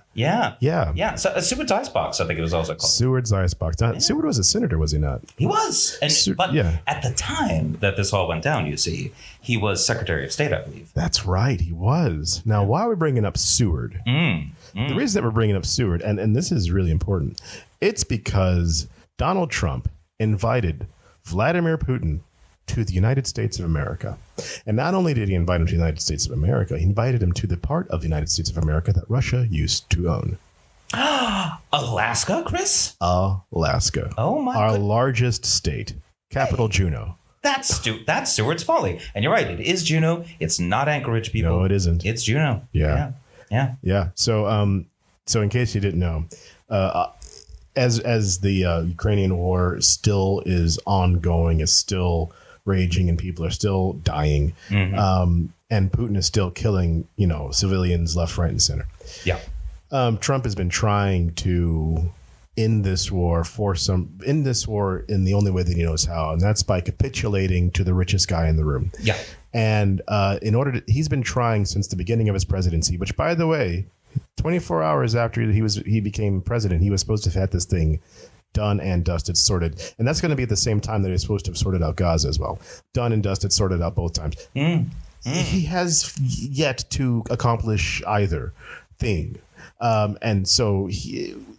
So Seward's Icebox, I think it was also called. Seward's Icebox. Seward was a senator, was he not? He was. But at the time that this all went down, you see, he was Secretary of State, I believe. That's right. He was. Now, why are we bringing up Seward? The reason that we're bringing up Seward, and this is really important, it's because Donald Trump invited Vladimir Putin to the United States of America. And not only did he invite him to the United States of America, he invited him to the part of the United States of America that Russia used to own. Alaska, Chris? Alaska. Oh, my Our largest state. Capital Juneau. That's Seward's Folly. And you're right. It is Juneau. It's not Anchorage, people. No, it isn't. It's Juneau. Yeah. So in case you didn't know, as the Ukrainian war still is ongoing, is still raging, and people are still dying, and Putin is still killing, civilians left, right, and center. Yeah. Trump has been trying to end this war in the only way that he knows how, and that's by capitulating to the richest guy in the room. Yeah. And he's been trying since the beginning of his presidency, which, by the way, 24 hours after he became president, he was supposed to have had this thing done and dusted, sorted. And that's going to be at the same time that he's supposed to have sorted out Gaza as well. Done and dusted, sorted out both times. He has yet to accomplish either thing. And so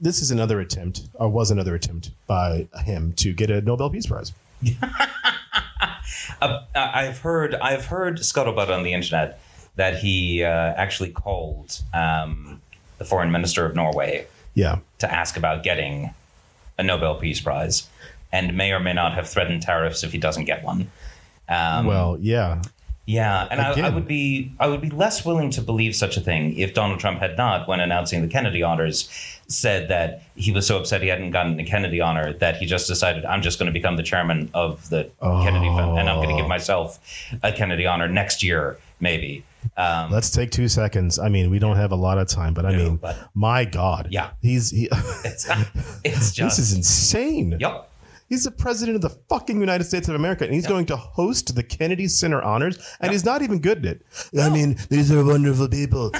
this is another attempt, or was another attempt by him to get a Nobel Peace Prize. I've heard scuttlebutt on the internet that he actually called the foreign minister of Norway to ask about getting a Nobel Peace Prize, and may or may not have threatened tariffs if he doesn't get one. Yeah, and I would be less willing to believe such a thing if Donald Trump had not, when announcing the Kennedy honors, said that he was so upset he hadn't gotten the Kennedy honor that he just decided, I'm just going to become the chairman of the Kennedy Fund, and I'm going to give myself a Kennedy honor next year, maybe. Let's take 2 seconds. I mean, we don't have a lot of time, but my God. Yeah. It's just... This is insane. Yep. He's the president of the fucking United States of America, and he's going to host the Kennedy Center honors, and he's not even good at it. No. I mean, these are wonderful people.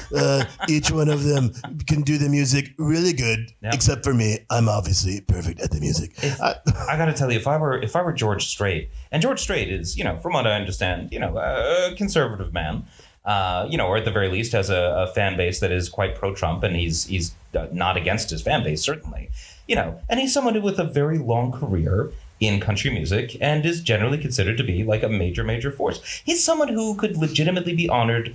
Each one of them can do the music really good, except for me. I'm obviously perfect at the music. I got to tell you, if I were George Strait, and George Strait is, from what I understand, a conservative man, or at the very least has a fan base that is quite pro-Trump, and he's not against his fan base, certainly. And he's someone with a very long career in country music and is generally considered to be like a major, major force. He's someone who could legitimately be honored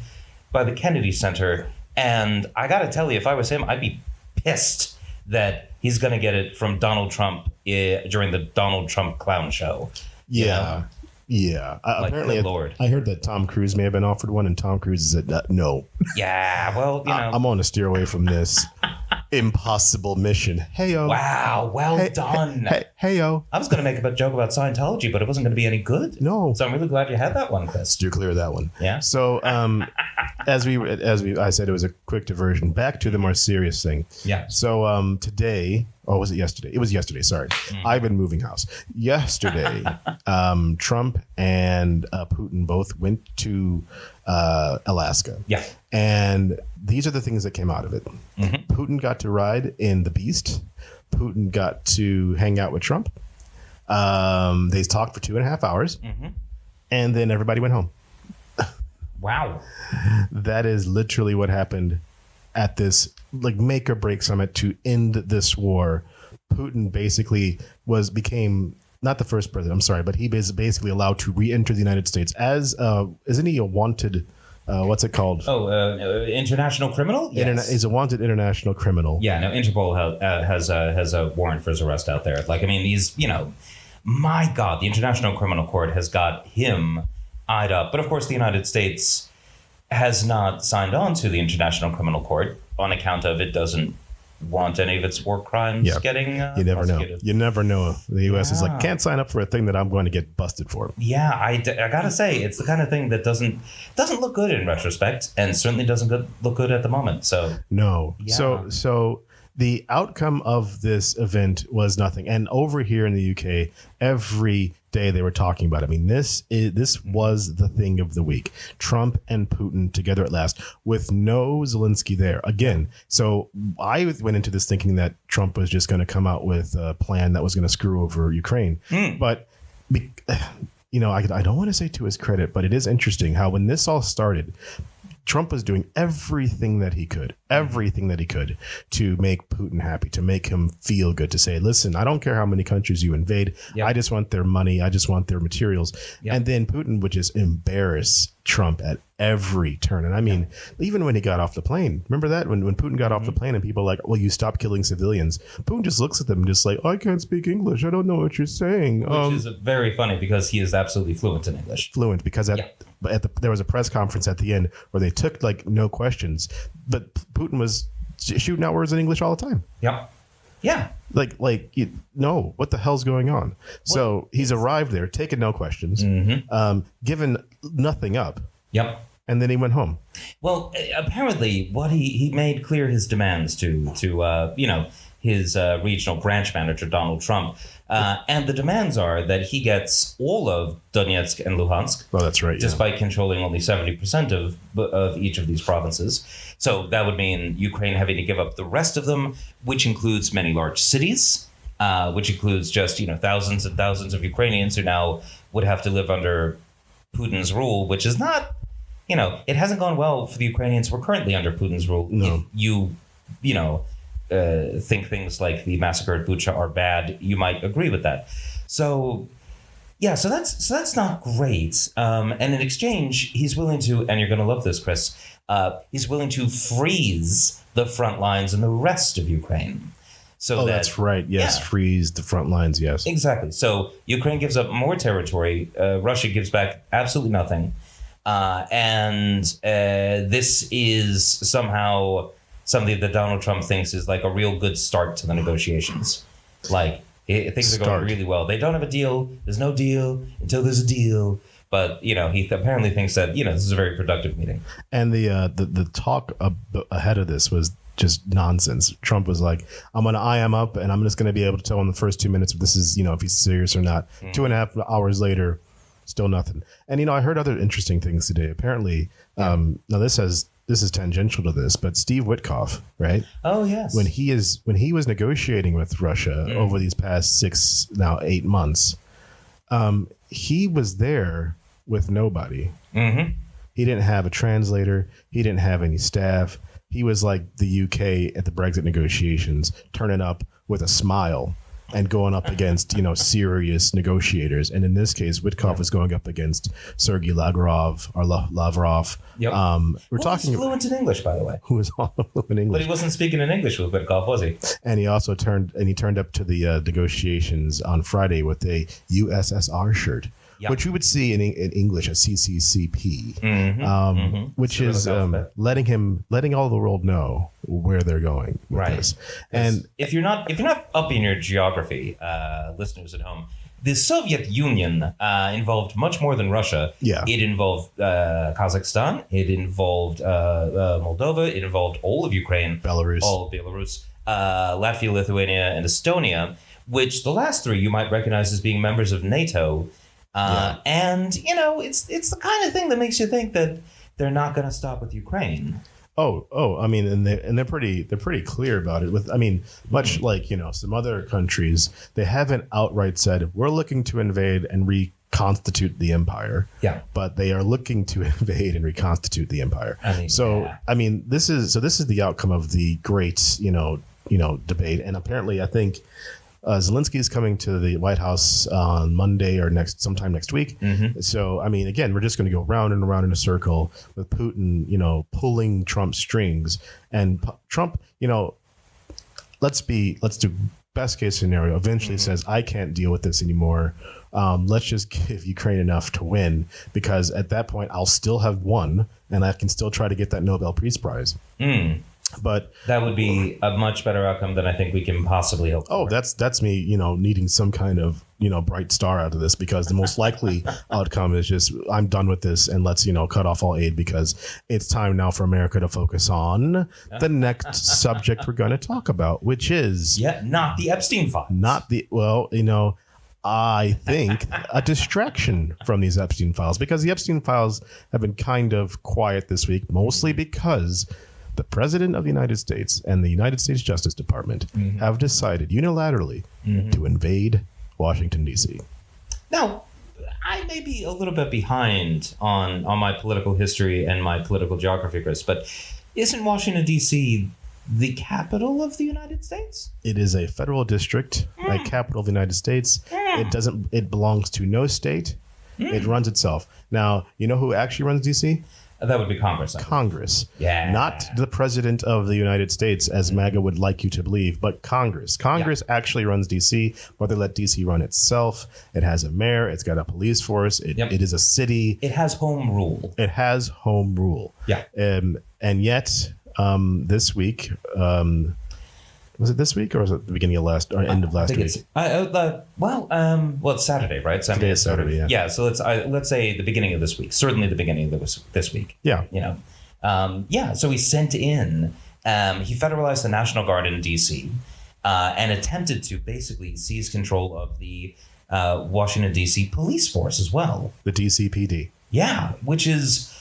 by the Kennedy Center. And I got to tell you, if I was him, I'd be pissed that he's going to get it from Donald Trump during the Donald Trump clown show. Yeah. Yeah. Apparently, I heard that Tom Cruise may have been offered one, and Tom Cruise said no. Yeah, well, I'm going to steer away from this impossible mission. Hey-o. Wow, well done. Hey-o. I was going to make a joke about Scientology, but it wasn't going to be any good. No. So I'm really glad you had that one, Chris. Steer clear of that one. Yeah. So I said, it was a quick diversion. Back to the more serious thing. Yeah. So today, was it yesterday? It was yesterday. Sorry. I've been moving house. Yesterday, Trump and Putin both went to Alaska. Yeah. And these are the things that came out of it. Mm-hmm. Putin got to ride in the Beast. Putin got to hang out with Trump. They talked for 2.5 hours. Mm-hmm. And then everybody went home. Wow. That is literally what happened at this make or break summit to end this war. Putin basically became not the first president, I'm sorry, but he was basically allowed to re-enter the United States as isn't he a wanted what's it called? International criminal? Yes. He's a wanted international criminal. Yeah, no, Interpol has a warrant for his arrest out there. He's, my God, the International Criminal Court has got him eyed up. But of course, the United States has not signed on to the International Criminal Court on account of it doesn't want any of its war crimes getting you never prosecuted. know. You never know. The U.S. is can't sign up for a thing that I'm going to get busted for. Yeah, I gotta say, it's the kind of thing that doesn't look good in retrospect, and certainly doesn't look good at the moment. So no. Yeah. So the outcome of this event was nothing. And over here in the UK, every day they were talking about it. I mean, this was the thing of the week. Trump and Putin together at last with no Zelensky there again. So I went into this thinking that Trump was just going to come out with a plan that was going to screw over Ukraine. But, I don't want to say to his credit, but it is interesting how when this all started, Trump was doing everything that he could to make Putin happy, to make him feel good, to say, listen, I don't care how many countries you invade. Yep. I just want their money. I just want their materials. Yep. And then Putin would just embarrass Trump at every turn. And I mean, even when he got off the plane, remember that when Putin got off the plane and people were like, well, you stop killing civilians. Putin just looks at them and just like, I can't speak English. I don't know what you're saying. Which is very funny because he is absolutely fluent in English. Fluent because there was a press conference at the end where they took no questions, but Putin was shooting out words in English all the time. Yep. Yeah. What the hell's going on? So he's arrived there, taken no questions, given nothing up. Yep. And then he went home. Well, apparently, what he made clear his demands to his regional branch manager, Donald Trump. And the demands are that he gets all of Donetsk and Luhansk. Oh, that's right. Despite controlling only 70% of each of these provinces. So that would mean Ukraine having to give up the rest of them, which includes many large cities, which includes just, thousands and thousands of Ukrainians who now would have to live under Putin's rule, which is not, it hasn't gone well for the Ukrainians who are currently under Putin's rule. No. If think things like the massacre at Bucha are bad, you might agree with that. So that's not great. And in exchange, he's willing to, and you're going to love this, Chris, he's willing to freeze the front lines in the rest of Ukraine. That's right. Yes, freeze the front lines. Yes, exactly. So Ukraine gives up more territory. Russia gives back absolutely nothing. And this is somehow something that Donald Trump thinks is like a real good start to the negotiations. Like, things are going really well. They don't have a deal. There's no deal until there's a deal. But, you know, he apparently thinks that, you know, this is a very productive meeting. And the talk ahead of this was just nonsense. Trump was like, I'm going to eye him up and I'm just going to be able to tell in the first 2 minutes if this is, you know, if he's serious or not. 2.5 hours later, still nothing. And, you know, I heard other interesting things today. Apparently, now this is tangential to this, but Steve Witkoff, right? Oh, yes. When he was negotiating with Russia over these past 8 months, he was there with nobody. He didn't have a translator. He didn't have any staff. He was like the UK at the Brexit negotiations, turning up with a smile and going up against, you know, serious negotiators. And in this case, Witkoff is going up against Sergei Lavrov. We're talking fluent in English, by the way. Who was all fluent in English. But he wasn't speaking in English with Witkoff, was he? And he also turned up to the negotiations on Friday with a USSR shirt. Yep. Which we would see in English as CCCP, which is letting all the world know where they're going with this. And if you're not up in your geography, listeners at home, the Soviet Union involved much more than Russia. Yeah. It involved Kazakhstan. It involved Moldova. It involved all of Ukraine, Belarus, Latvia, Lithuania, and Estonia. Which the last three you might recognize as being members of NATO. And, you know, it's the kind of thing that makes you think that they're not going to stop with Ukraine. Oh, I mean, and they're pretty clear about it. Much like, you know, some other countries, they haven't outright said we're looking to invade and reconstitute the empire. Yeah, but they are looking to invade and reconstitute the empire. This is the outcome of the great, you know, debate. And apparently, I think Zelensky is coming to the White House on Monday or sometime next week. So, I mean, again, we're just going to go round and around in a circle with Putin, you know, pulling Trump's strings. And Trump, you know, let's do best case scenario. Eventually says, I can't deal with this anymore. Let's just give Ukraine enough to win, because at that point I'll still have won and I can still try to get that Nobel Peace Prize. But that would be a much better outcome than I think we can possibly hope for. Oh, that's me, you know, needing some kind of, you know, bright star out of this, because the most likely outcome is just I'm done with this and let's, you know, cut off all aid, because it's time now for America to focus on the next subject we're going to talk about, which is not the Epstein files. I think a distraction from these Epstein files, because the Epstein files have been kind of quiet this week, mostly because the President of the United States and the United States Justice Department have decided unilaterally to invade Washington, D.C. Now, I may be a little bit behind on my political history and my political geography, Chris, but isn't Washington, D.C. the capital of the United States? It is a federal district, a capital of the United States. It belongs to no state. It runs itself. Now, you know who actually runs D.C.? That would be Congress. Congress. Yeah. Not the President of the United States, as MAGA would like you to believe, but Congress. Congress actually runs D.C., but they let D.C. run itself. It has a mayor. It's got a police force. It is a city. It has home rule. Yeah. And yet, this week, was it this week or was it the beginning of end of last week? It's Saturday, right? So Today is Saturday, yeah. So let's say the beginning of this week. Certainly the beginning of this week. Yeah. You know, so he sent in. He federalized the National Guard in D.C. And attempted to basically seize control of the Washington D.C. police force as well. The DCPD. Yeah, which is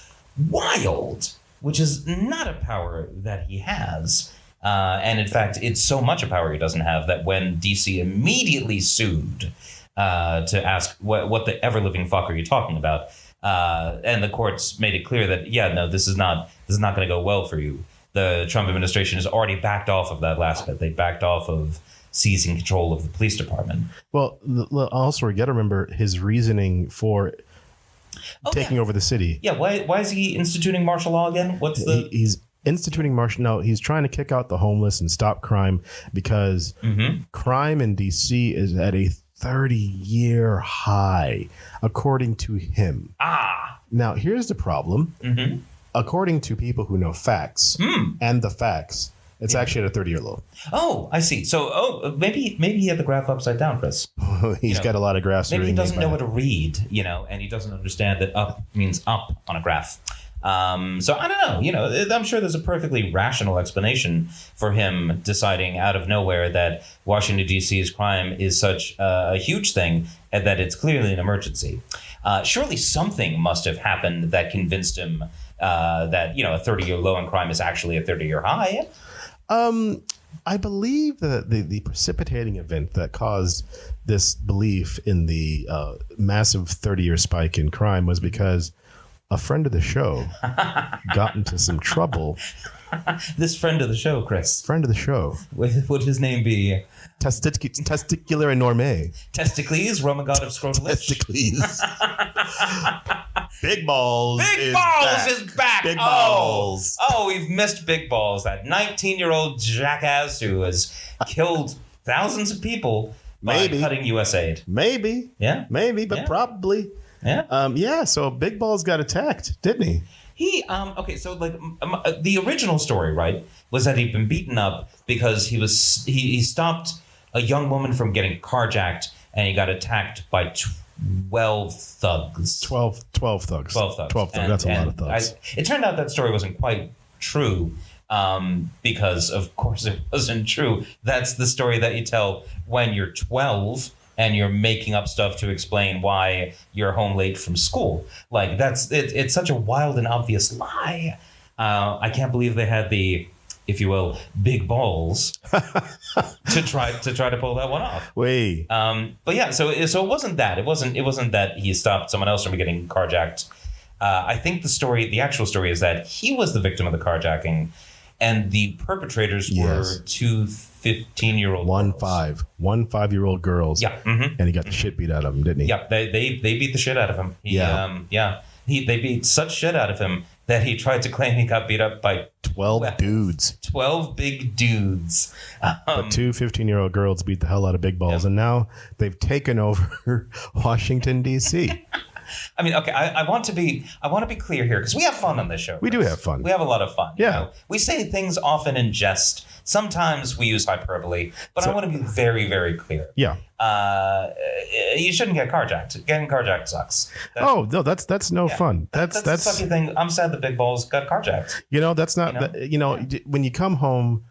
wild. Which is not a power that he has. And in fact, it's so much a power he doesn't have that when DC immediately sued to ask what the ever living fuck are you talking about, and the courts made it clear that this is not going to go well for you. The Trump administration has already backed off of that last bit. They backed off of seizing control of the police department. Well, also you got to remember his reasoning for taking over the city. Yeah, why is he instituting martial law again? He's instituting martial. No, he's trying to kick out the homeless and stop crime, because crime in D.C. is at a 30-year high, according to him. Now, here's the problem. According to people who know facts and the facts, it's actually at a 30-year low. Oh, I see. So, maybe he had the graph upside down, Chris. He's got a lot of graphs. Maybe he doesn't know how to read, and he doesn't understand that up means up on a graph. So I don't know, I'm sure there's a perfectly rational explanation for him deciding out of nowhere that Washington, D.C.'s crime is such a huge thing and that it's clearly an emergency. Surely something must have happened that convinced him that, a 30-year low in crime is actually a 30-year high. I believe that the precipitating event that caused this belief in the massive 30-year spike in crime was because a friend of the show got into some trouble. This friend of the show, Chris. Friend of the show. Would his name be? Testicular enorme. Testicles, Roman god of scrotal itch. Testicles. Big Balls. Big Balls is back. Big Balls. Oh, we've missed Big Balls. That 19-year-old jackass who has killed thousands of people by cutting U.S. aid. Maybe. Yeah. Maybe, but probably. Yeah. So Big Balls got attacked, didn't he? Okay, so the original story, right, was that he'd been beaten up because he stopped a young woman from getting carjacked and he got attacked by 12 thugs. 12 thugs. 12 thugs. 12 thugs. That's a lot of thugs. It turned out that story wasn't quite true because, of course, it wasn't true. That's the story that you tell when you're 12 and you're making up stuff to explain why you're home late from school. Like, it's such a wild and obvious lie. I can't believe they had the, if you will, big balls to try to pull that one off. Wait. But yeah, so it wasn't that. It wasn't that he stopped someone else from getting carjacked. I think the actual story is that he was the victim of the carjacking, and the perpetrators were two 15-year-old one 5-year-old girls. Yeah. And he got the shit beat out of him, didn't he? Yeah, they beat the shit out of him. They beat such shit out of him that he tried to claim he got beat up by 12 dudes. 12 big dudes. But two 15-year-old girls beat the hell out of Big Balls, and now they've taken over Washington, D.C. I mean, okay, I want to be clear here because we have fun on this show. We do have fun. We have a lot of fun. Yeah. We say things often in jest. Sometimes we use hyperbole, but I want to be very, very clear. Yeah. You shouldn't get carjacked. Getting carjacked sucks. That's no fun. That's the sucky thing. I'm sad the Big Balls got carjacked. That's not. When you come home,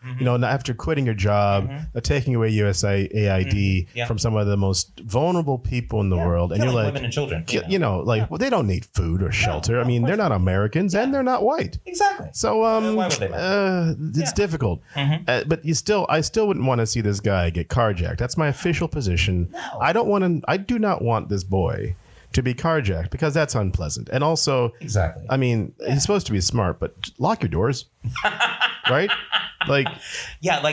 after quitting your job, taking away USAID from some of the most vulnerable people in the world, and you're like, women and children. Well, they don't need food or shelter. I mean, they're not Americans and they're not white. Exactly. So why would they? It's difficult. But I still wouldn't want to see this guy get carjacked. That's my official position. No. I do not want this boy to be carjacked because that's unpleasant. And also, exactly. I mean, he's supposed to be smart, but lock your doors, right? Like,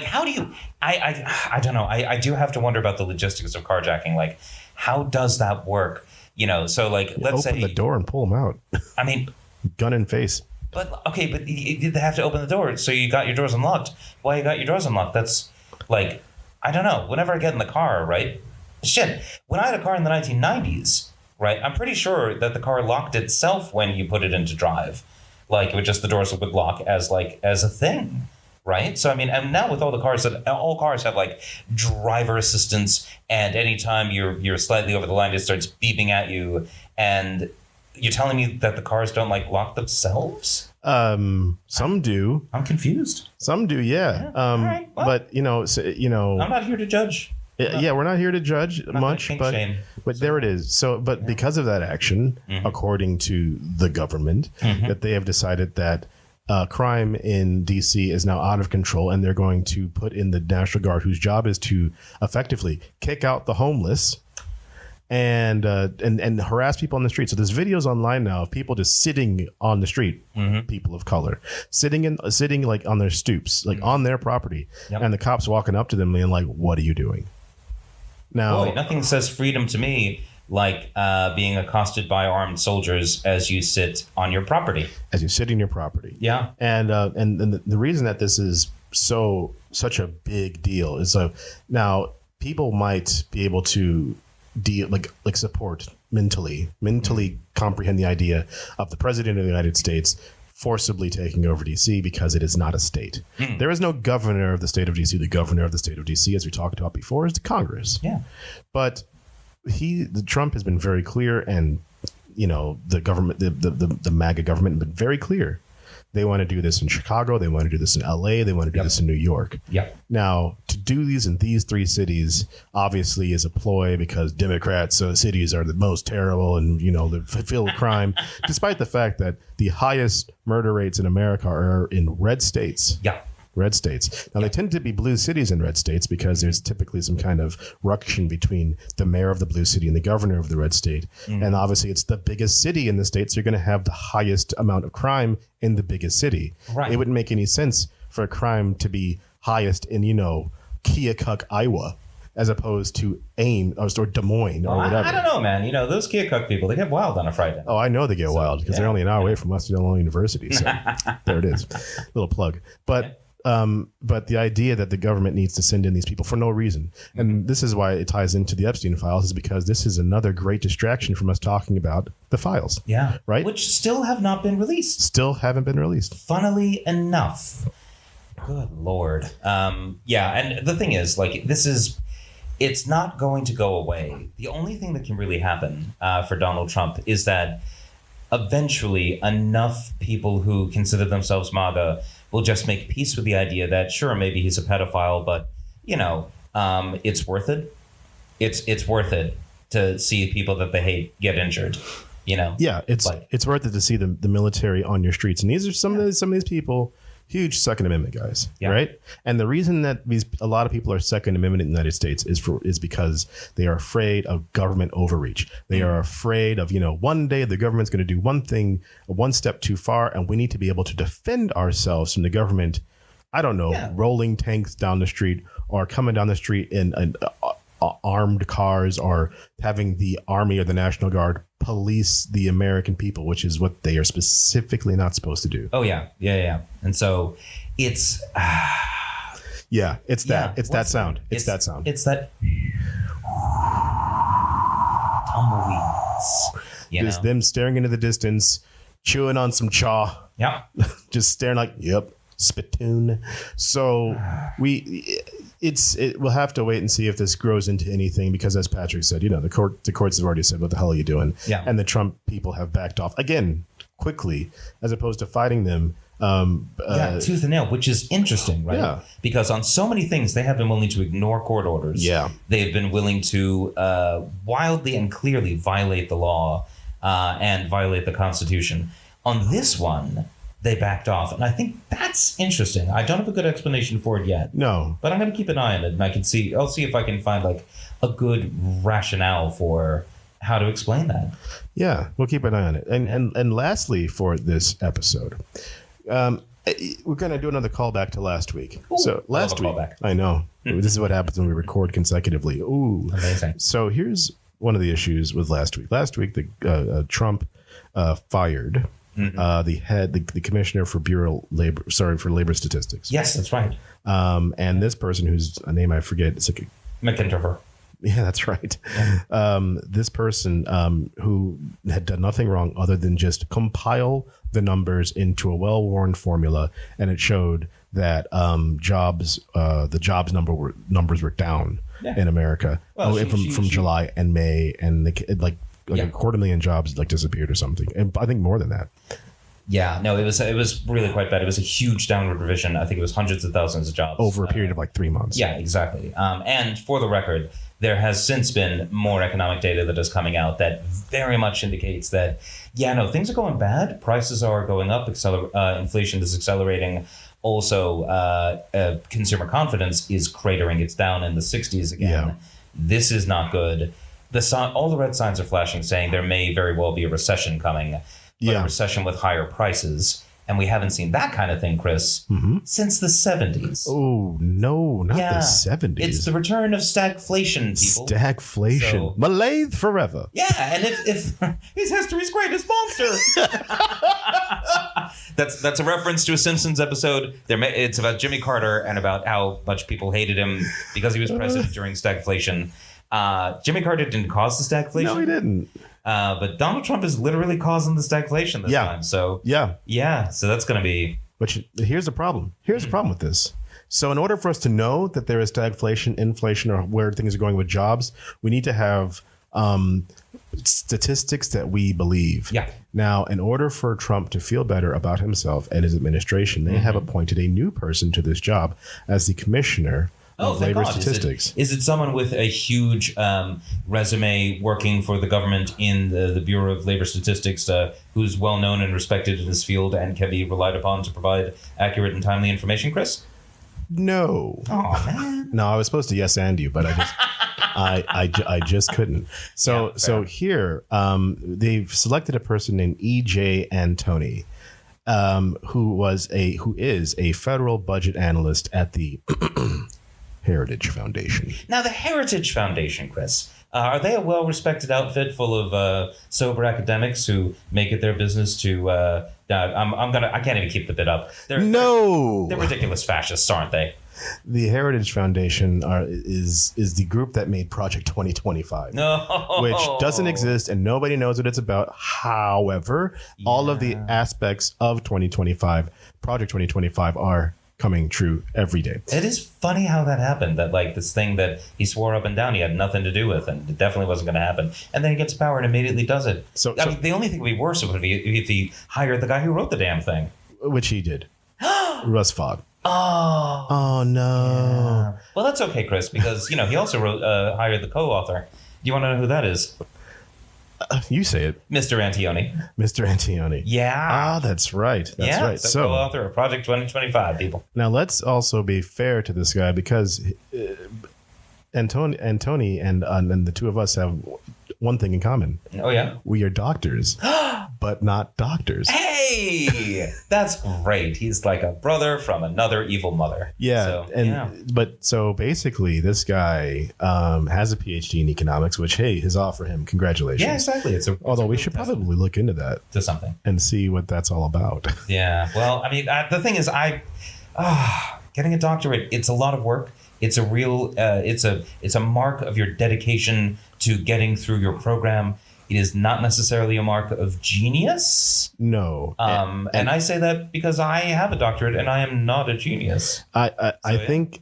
how do you? I don't know. I do have to wonder about the logistics of carjacking. Like, how does that work? Let's say open the door and pull him out. I mean, gun in face. But they have to open the door, so you got your doors unlocked. Why you got your doors unlocked? That's like, I don't know. Whenever I get in the car, right? Shit. When I had a car in the 1990s, right? I'm pretty sure that the car locked itself when you put it into drive. Like, it would just, the doors would lock as a thing, right? So, I mean, and now with all cars have like driver assistance, and anytime you're slightly over the line, it starts beeping at you. And you're telling me that the cars don't like lock themselves? Some do. I'm confused. Some do, yeah. All right, well, but I'm not here to judge. We're not here to judge much, but there it is. So, but because of that action, according to the government, that they have decided that crime in DC is now out of control, and they're going to put in the National Guard, whose job is to effectively kick out the homeless and harass people on the street. So there's videos online now of people just sitting on the street, people of color, sitting like on their stoops, like on their property, and the cops walking up to them and like, "What are you doing?" Now, boy, nothing says freedom to me like being accosted by armed soldiers as you sit on your property. As you sit in your property, yeah. And the reason that this is such a big deal is now people might be able to support mentally comprehend the idea of the president of the United States forcibly taking over D.C. because it is not a state. There is no governor of the state of D.C. The governor of the state of D.C., as we talked about before, is the Congress. Yeah. But Trump has been very clear, and the government, the MAGA government, has been very clear. They want to do this in Chicago. They want to do this in L.A. They want to do this in New York. Yep. Now, to do these in these three cities obviously is a ploy because Democrats' cities are the most terrible and, they're filled with crime, despite the fact that the highest murder rates in America are in red states. Yeah. Red states. Now, they tend to be blue cities in red states because there's typically some kind of ruction between the mayor of the blue city and the governor of the red state. And obviously, it's the biggest city in the state, so you're going to have the highest amount of crime in the biggest city. Right. It wouldn't make any sense for a crime to be highest in, Keokuk, Iowa, as opposed to Ames or Des Moines or whatever. I don't know, man. Those Keokuk people, they get wild on a Friday. Oh, I know they get wild because they're only an hour away from Western Illinois University. So there it is. Little plug. But the idea that the government needs to send in these people for no reason, and this is why it ties into the Epstein files, is because this is another great distraction from us talking about the files. Yeah. Right? Which still have not been released. Still haven't been released. Funnily enough. Good Lord. Yeah. And the thing is, it's not going to go away. The only thing that can really happen for Donald Trump is that eventually enough people who consider themselves MAGA will just make peace with the idea that, sure, maybe he's a pedophile, but, it's worth it. It's worth it to see people that they hate get injured, Yeah, it's worth it to see the military on your streets. And these are some of these people, huge Second Amendment guys, right? And the reason that a lot of people are Second Amendment in the United States is because they are afraid of government overreach. They are afraid of, one day the government's going to do one thing, one step too far, and we need to be able to defend ourselves from the government. I don't know, rolling tanks down the street or coming down the street in armed cars or having the Army or the National Guard police the American people, which is what they are specifically not supposed to do. Oh, yeah. And so it's... it's that sound. It's that sound. It's that... tumbleweeds. Just them staring into the distance, chewing on some chaw. Yeah. Just staring like, yep, spittoon. So we'll have to wait and see if this grows into anything, because as Patrick said, the courts have already said, what the hell are you doing? Yeah. And the Trump people have backed off again quickly, as opposed to fighting them. Tooth and nail, which is interesting, right? Yeah. Because on so many things, they have been willing to ignore court orders. Yeah. They've been willing to wildly and clearly violate the law and violate the Constitution. On this one, they backed off. And I think that's interesting. I don't have a good explanation for it yet. No. But I'm going to keep an eye on it. And I'll see if I can find a good rationale for how to explain that. Yeah, we'll keep an eye on it. And lastly, for this episode, we're going to do another callback to last week. Ooh, so last week, callback. I know. This is what happens when we record consecutively. Ooh. Amazing. So here's one of the issues with last week. Last week, the Trump fired the commissioner for for labor statistics. Yes, that's right. And this person, whose name I forget, it's like McIntyre. Yeah, that's right. Yeah. This person who had done nothing wrong other than just compile the numbers into a well-worn formula, and it showed that the jobs numbers were down in America from July and May, and a 250,000 jobs disappeared or something, and I think more than that. Yeah, no, it was really quite bad. It was a huge downward revision. I think it was hundreds of thousands of jobs over a period of 3 months. Yeah, exactly. And for the record, there has since been more economic data that is coming out that very much indicates that, things are going bad. Prices are going up. Inflation is accelerating. Also, consumer confidence is cratering. It's down in the 60s again. Yeah. This is not good. All the red signs are flashing, saying there may very well be a recession coming. But a recession with higher prices. And we haven't seen that kind of thing, Chris, since the 70s. Oh, no, not the 70s. It's the return of stagflation, people. Stagflation. So, Malaise forever. Yeah, and if he's history's greatest monster. That's a reference to a Simpsons episode. It's about Jimmy Carter and about how much people hated him because he was president during stagflation. Jimmy Carter didn't cause the stagflation. No, he didn't. But Donald Trump is literally causing the stagflation this time. So so that's going to be. But here's the problem. Here's the problem with this. So in order for us to know that there is stagflation, inflation, or where things are going with jobs, we need to have statistics that we believe. Yeah. Now, in order for Trump to feel better about himself and his administration, they have appointed a new person to this job as the commissioner of labor statistics. Is it someone with a huge resume working for the government in the Bureau of Labor Statistics who's well known and respected in this field and can be relied upon to provide accurate and timely information, Chris? No. Oh, man. No, I was supposed to yes and you, but I just couldn't. So here they've selected a person named E.J. Antoni, who is a federal budget analyst at the Heritage Foundation. Now, the Heritage Foundation, Chris, are they a well-respected outfit full of sober academics who make it their business to? I can't even keep the bit up. They're ridiculous fascists, aren't they? The Heritage Foundation is the group that made Project 2025, which doesn't exist and nobody knows what it's about. However, all of the aspects of Project 2025 are coming true every day. It is funny how that happened, that like this thing that he swore up and down he had nothing to do with and it definitely wasn't going to happen. And then he gets power and immediately does it. I mean, the only thing would be worse would be if he hired the guy who wrote the damn thing. Which he did. Russ Fogg. Oh no. Yeah. Well, that's okay, Chris, because, he also hired the co-author. Do you want to know who that is? You say it. Mr. Antoni. Mr. Antoni. Yeah. That's right. That's right. The co-author of Project 2025, people. Now, let's also be fair to this guy because Antoni and the two of us have one thing in common. Oh, yeah? We are doctors, but not doctors. Hey! That's great. He's like a brother from another evil mother. Yeah. So basically, this guy has a PhD in economics, which, hey, is off for him. Congratulations. Yeah, exactly. Although we should probably look into that. To something. And see what that's all about. Yeah. Well, I mean, the thing is, getting a doctorate, it's a lot of work. It's a real, it's a mark of your dedication to getting through your program. It is not necessarily a mark of genius. No. And I say that because I have a doctorate and I am not a genius. I think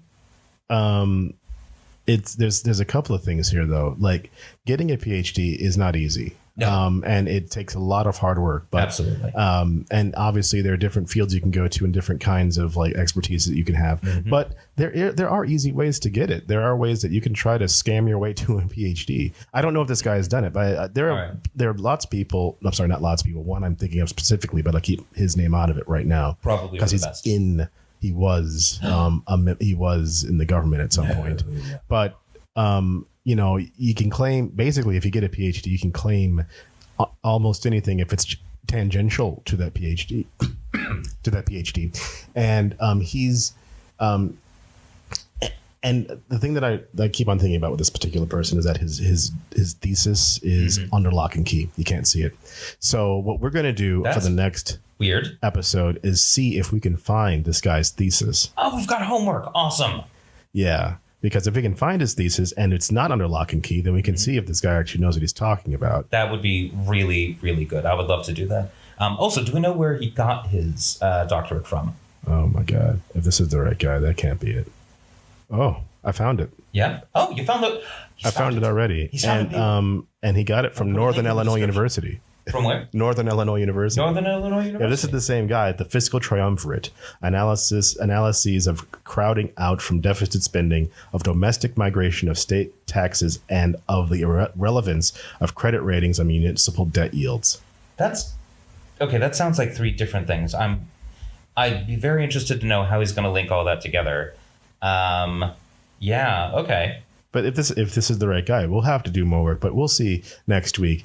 there's a couple of things here though. Like getting a PhD is not easy. No. And it takes a lot of hard work. But, absolutely. And obviously there are different fields you can go to and different kinds of like expertise that you can have. Mm-hmm. But there are easy ways to get it. There are ways that you can try to scam your way to a PhD. I don't know if this guy has done it, but there are lots of people. I'm sorry, not lots of people. One I'm thinking of specifically, but I keep his name out of it right now. Probably because he was in the government at some point. Yeah. But you can claim, basically, if you get a PhD, you can claim almost anything if it's tangential to that PhD, And he's, and the thing that I keep on thinking about with this particular person is that his thesis is under lock and key. You can't see it. So what we're going to do for the next episode is see if we can find this guy's thesis. Oh, we've got homework. Awesome. Yeah. Because if we can find his thesis and it's not under lock and key, then we can see if this guy actually knows what he's talking about. That would be really, really good. I would love to do that. Also, do we know where he got his doctorate from? Oh, my God. If this is the right guy, that can't be it. Oh, I found it. Yeah? Oh, you found it? I found it already. And he got it from Northern Illinois University. From where? Northern Illinois University. Northern Illinois University. Yeah, this is the same guy. The Fiscal Triumvirate: analyses of crowding out from deficit spending, of domestic migration, of state taxes, and of the relevance of credit ratings on municipal debt yields. That's okay. That sounds like three different things. I'd be very interested to know how he's going to link all that together. Yeah. Okay. But if this is the right guy, we'll have to do more work. But we'll see next week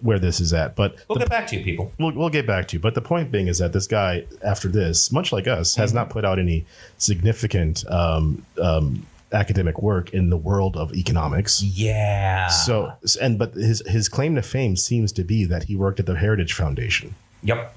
where this is at. But we'll get back to you, people. We'll get back to you. But the point being is that this guy, after this, much like us, has not put out any significant academic work in the world of economics. Yeah. But his claim to fame seems to be that he worked at the Heritage Foundation. Yep.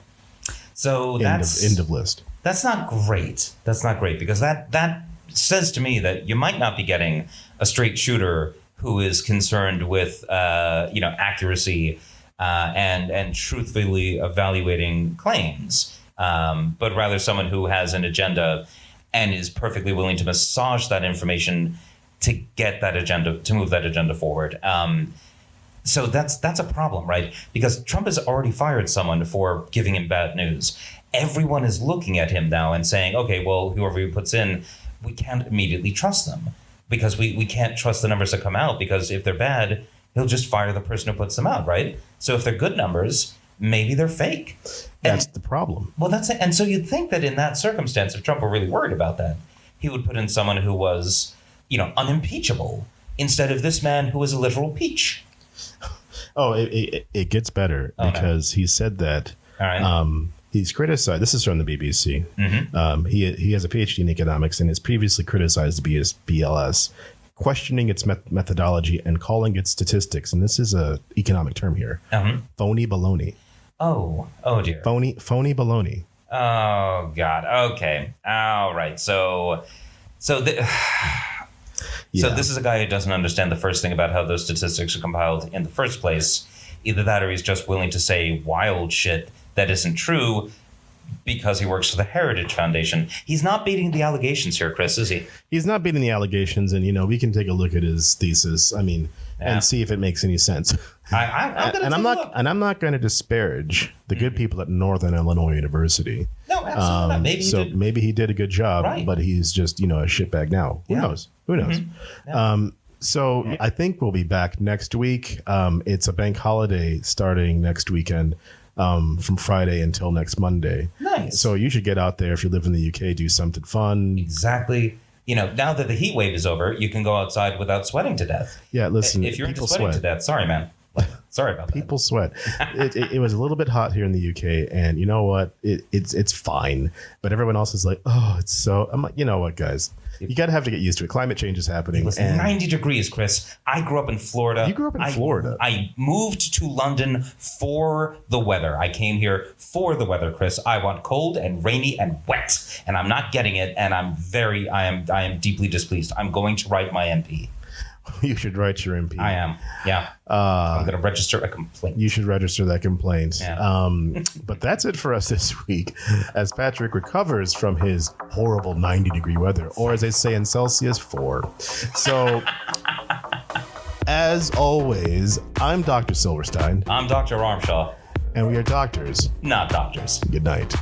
So end of list. That's not great. That's not great because that says to me that you might not be getting a straight shooter who is concerned with accuracy and truthfully evaluating claims, but rather someone who has an agenda and is perfectly willing to massage that information to get that agenda, to move that agenda forward. So that's a problem, right? Because Trump has already fired someone for giving him bad news. Everyone is looking at him now and saying, okay, well, whoever he puts in, we can't immediately trust them because we can't trust the numbers that come out, because if they're bad, he'll just fire the person who puts them out, right? So if they're good numbers, maybe they're fake. That's the problem. Well, that's it. And so you'd think that in that circumstance, if Trump were really worried about that, he would put in someone who was, unimpeachable instead of this man who was a literal peach. Oh, it gets better because he said that. All right. He's criticized. This is from the BBC. Mm-hmm. He has a PhD in economics and has previously criticized the BLS, questioning its methodology and calling its statistics. And this is a economic term here. Phony baloney. Oh dear. Phony baloney. Oh God. Okay. All right. So this is a guy who doesn't understand the first thing about how those statistics are compiled in the first place. Either that or he's just willing to say wild shit that isn't true because he works for the Heritage Foundation. He's not beating the allegations here, Chris, is he? He's not beating the allegations. And, we can take a look at his thesis. And see if it makes any sense. I'm not going to disparage the good people at Northern Illinois University. No, absolutely not. Maybe he did a good job, right. But he's just, a shitbag now. Who knows? Mm-hmm. Yeah. So I think we'll be back next week. It's a bank holiday starting next weekend. From Friday until next Monday. Nice. So you should get out there if you live in the UK, do something fun. Exactly. Now that the heat wave is over, you can go outside without sweating to death. Yeah, listen. If you're into sweating to death, sorry, man. Sorry about that. People sweat. It was a little bit hot here in the UK, and you know what? It's fine. But everyone else is like, oh, it's so. I'm like, you know what, guys? You got to have to get used to it. Climate change is happening. It's 90 degrees, Chris. I grew up in Florida. You grew up in Florida. I moved to London for the weather. I came here for the weather, Chris. I want cold and rainy and wet, and I'm not getting it. And I am deeply displeased. I'm going to write my MP. You should write your MP. I am. Yeah. I'm going to register a complaint. You should register that complaint. Yeah. But that's it for us this week as Patrick recovers from his horrible 90-degree weather, or as they say in Celsius, 4. So, as always, I'm Dr. Silverstein. I'm Dr. Armshaw. And we are doctors. Not doctors. Good night.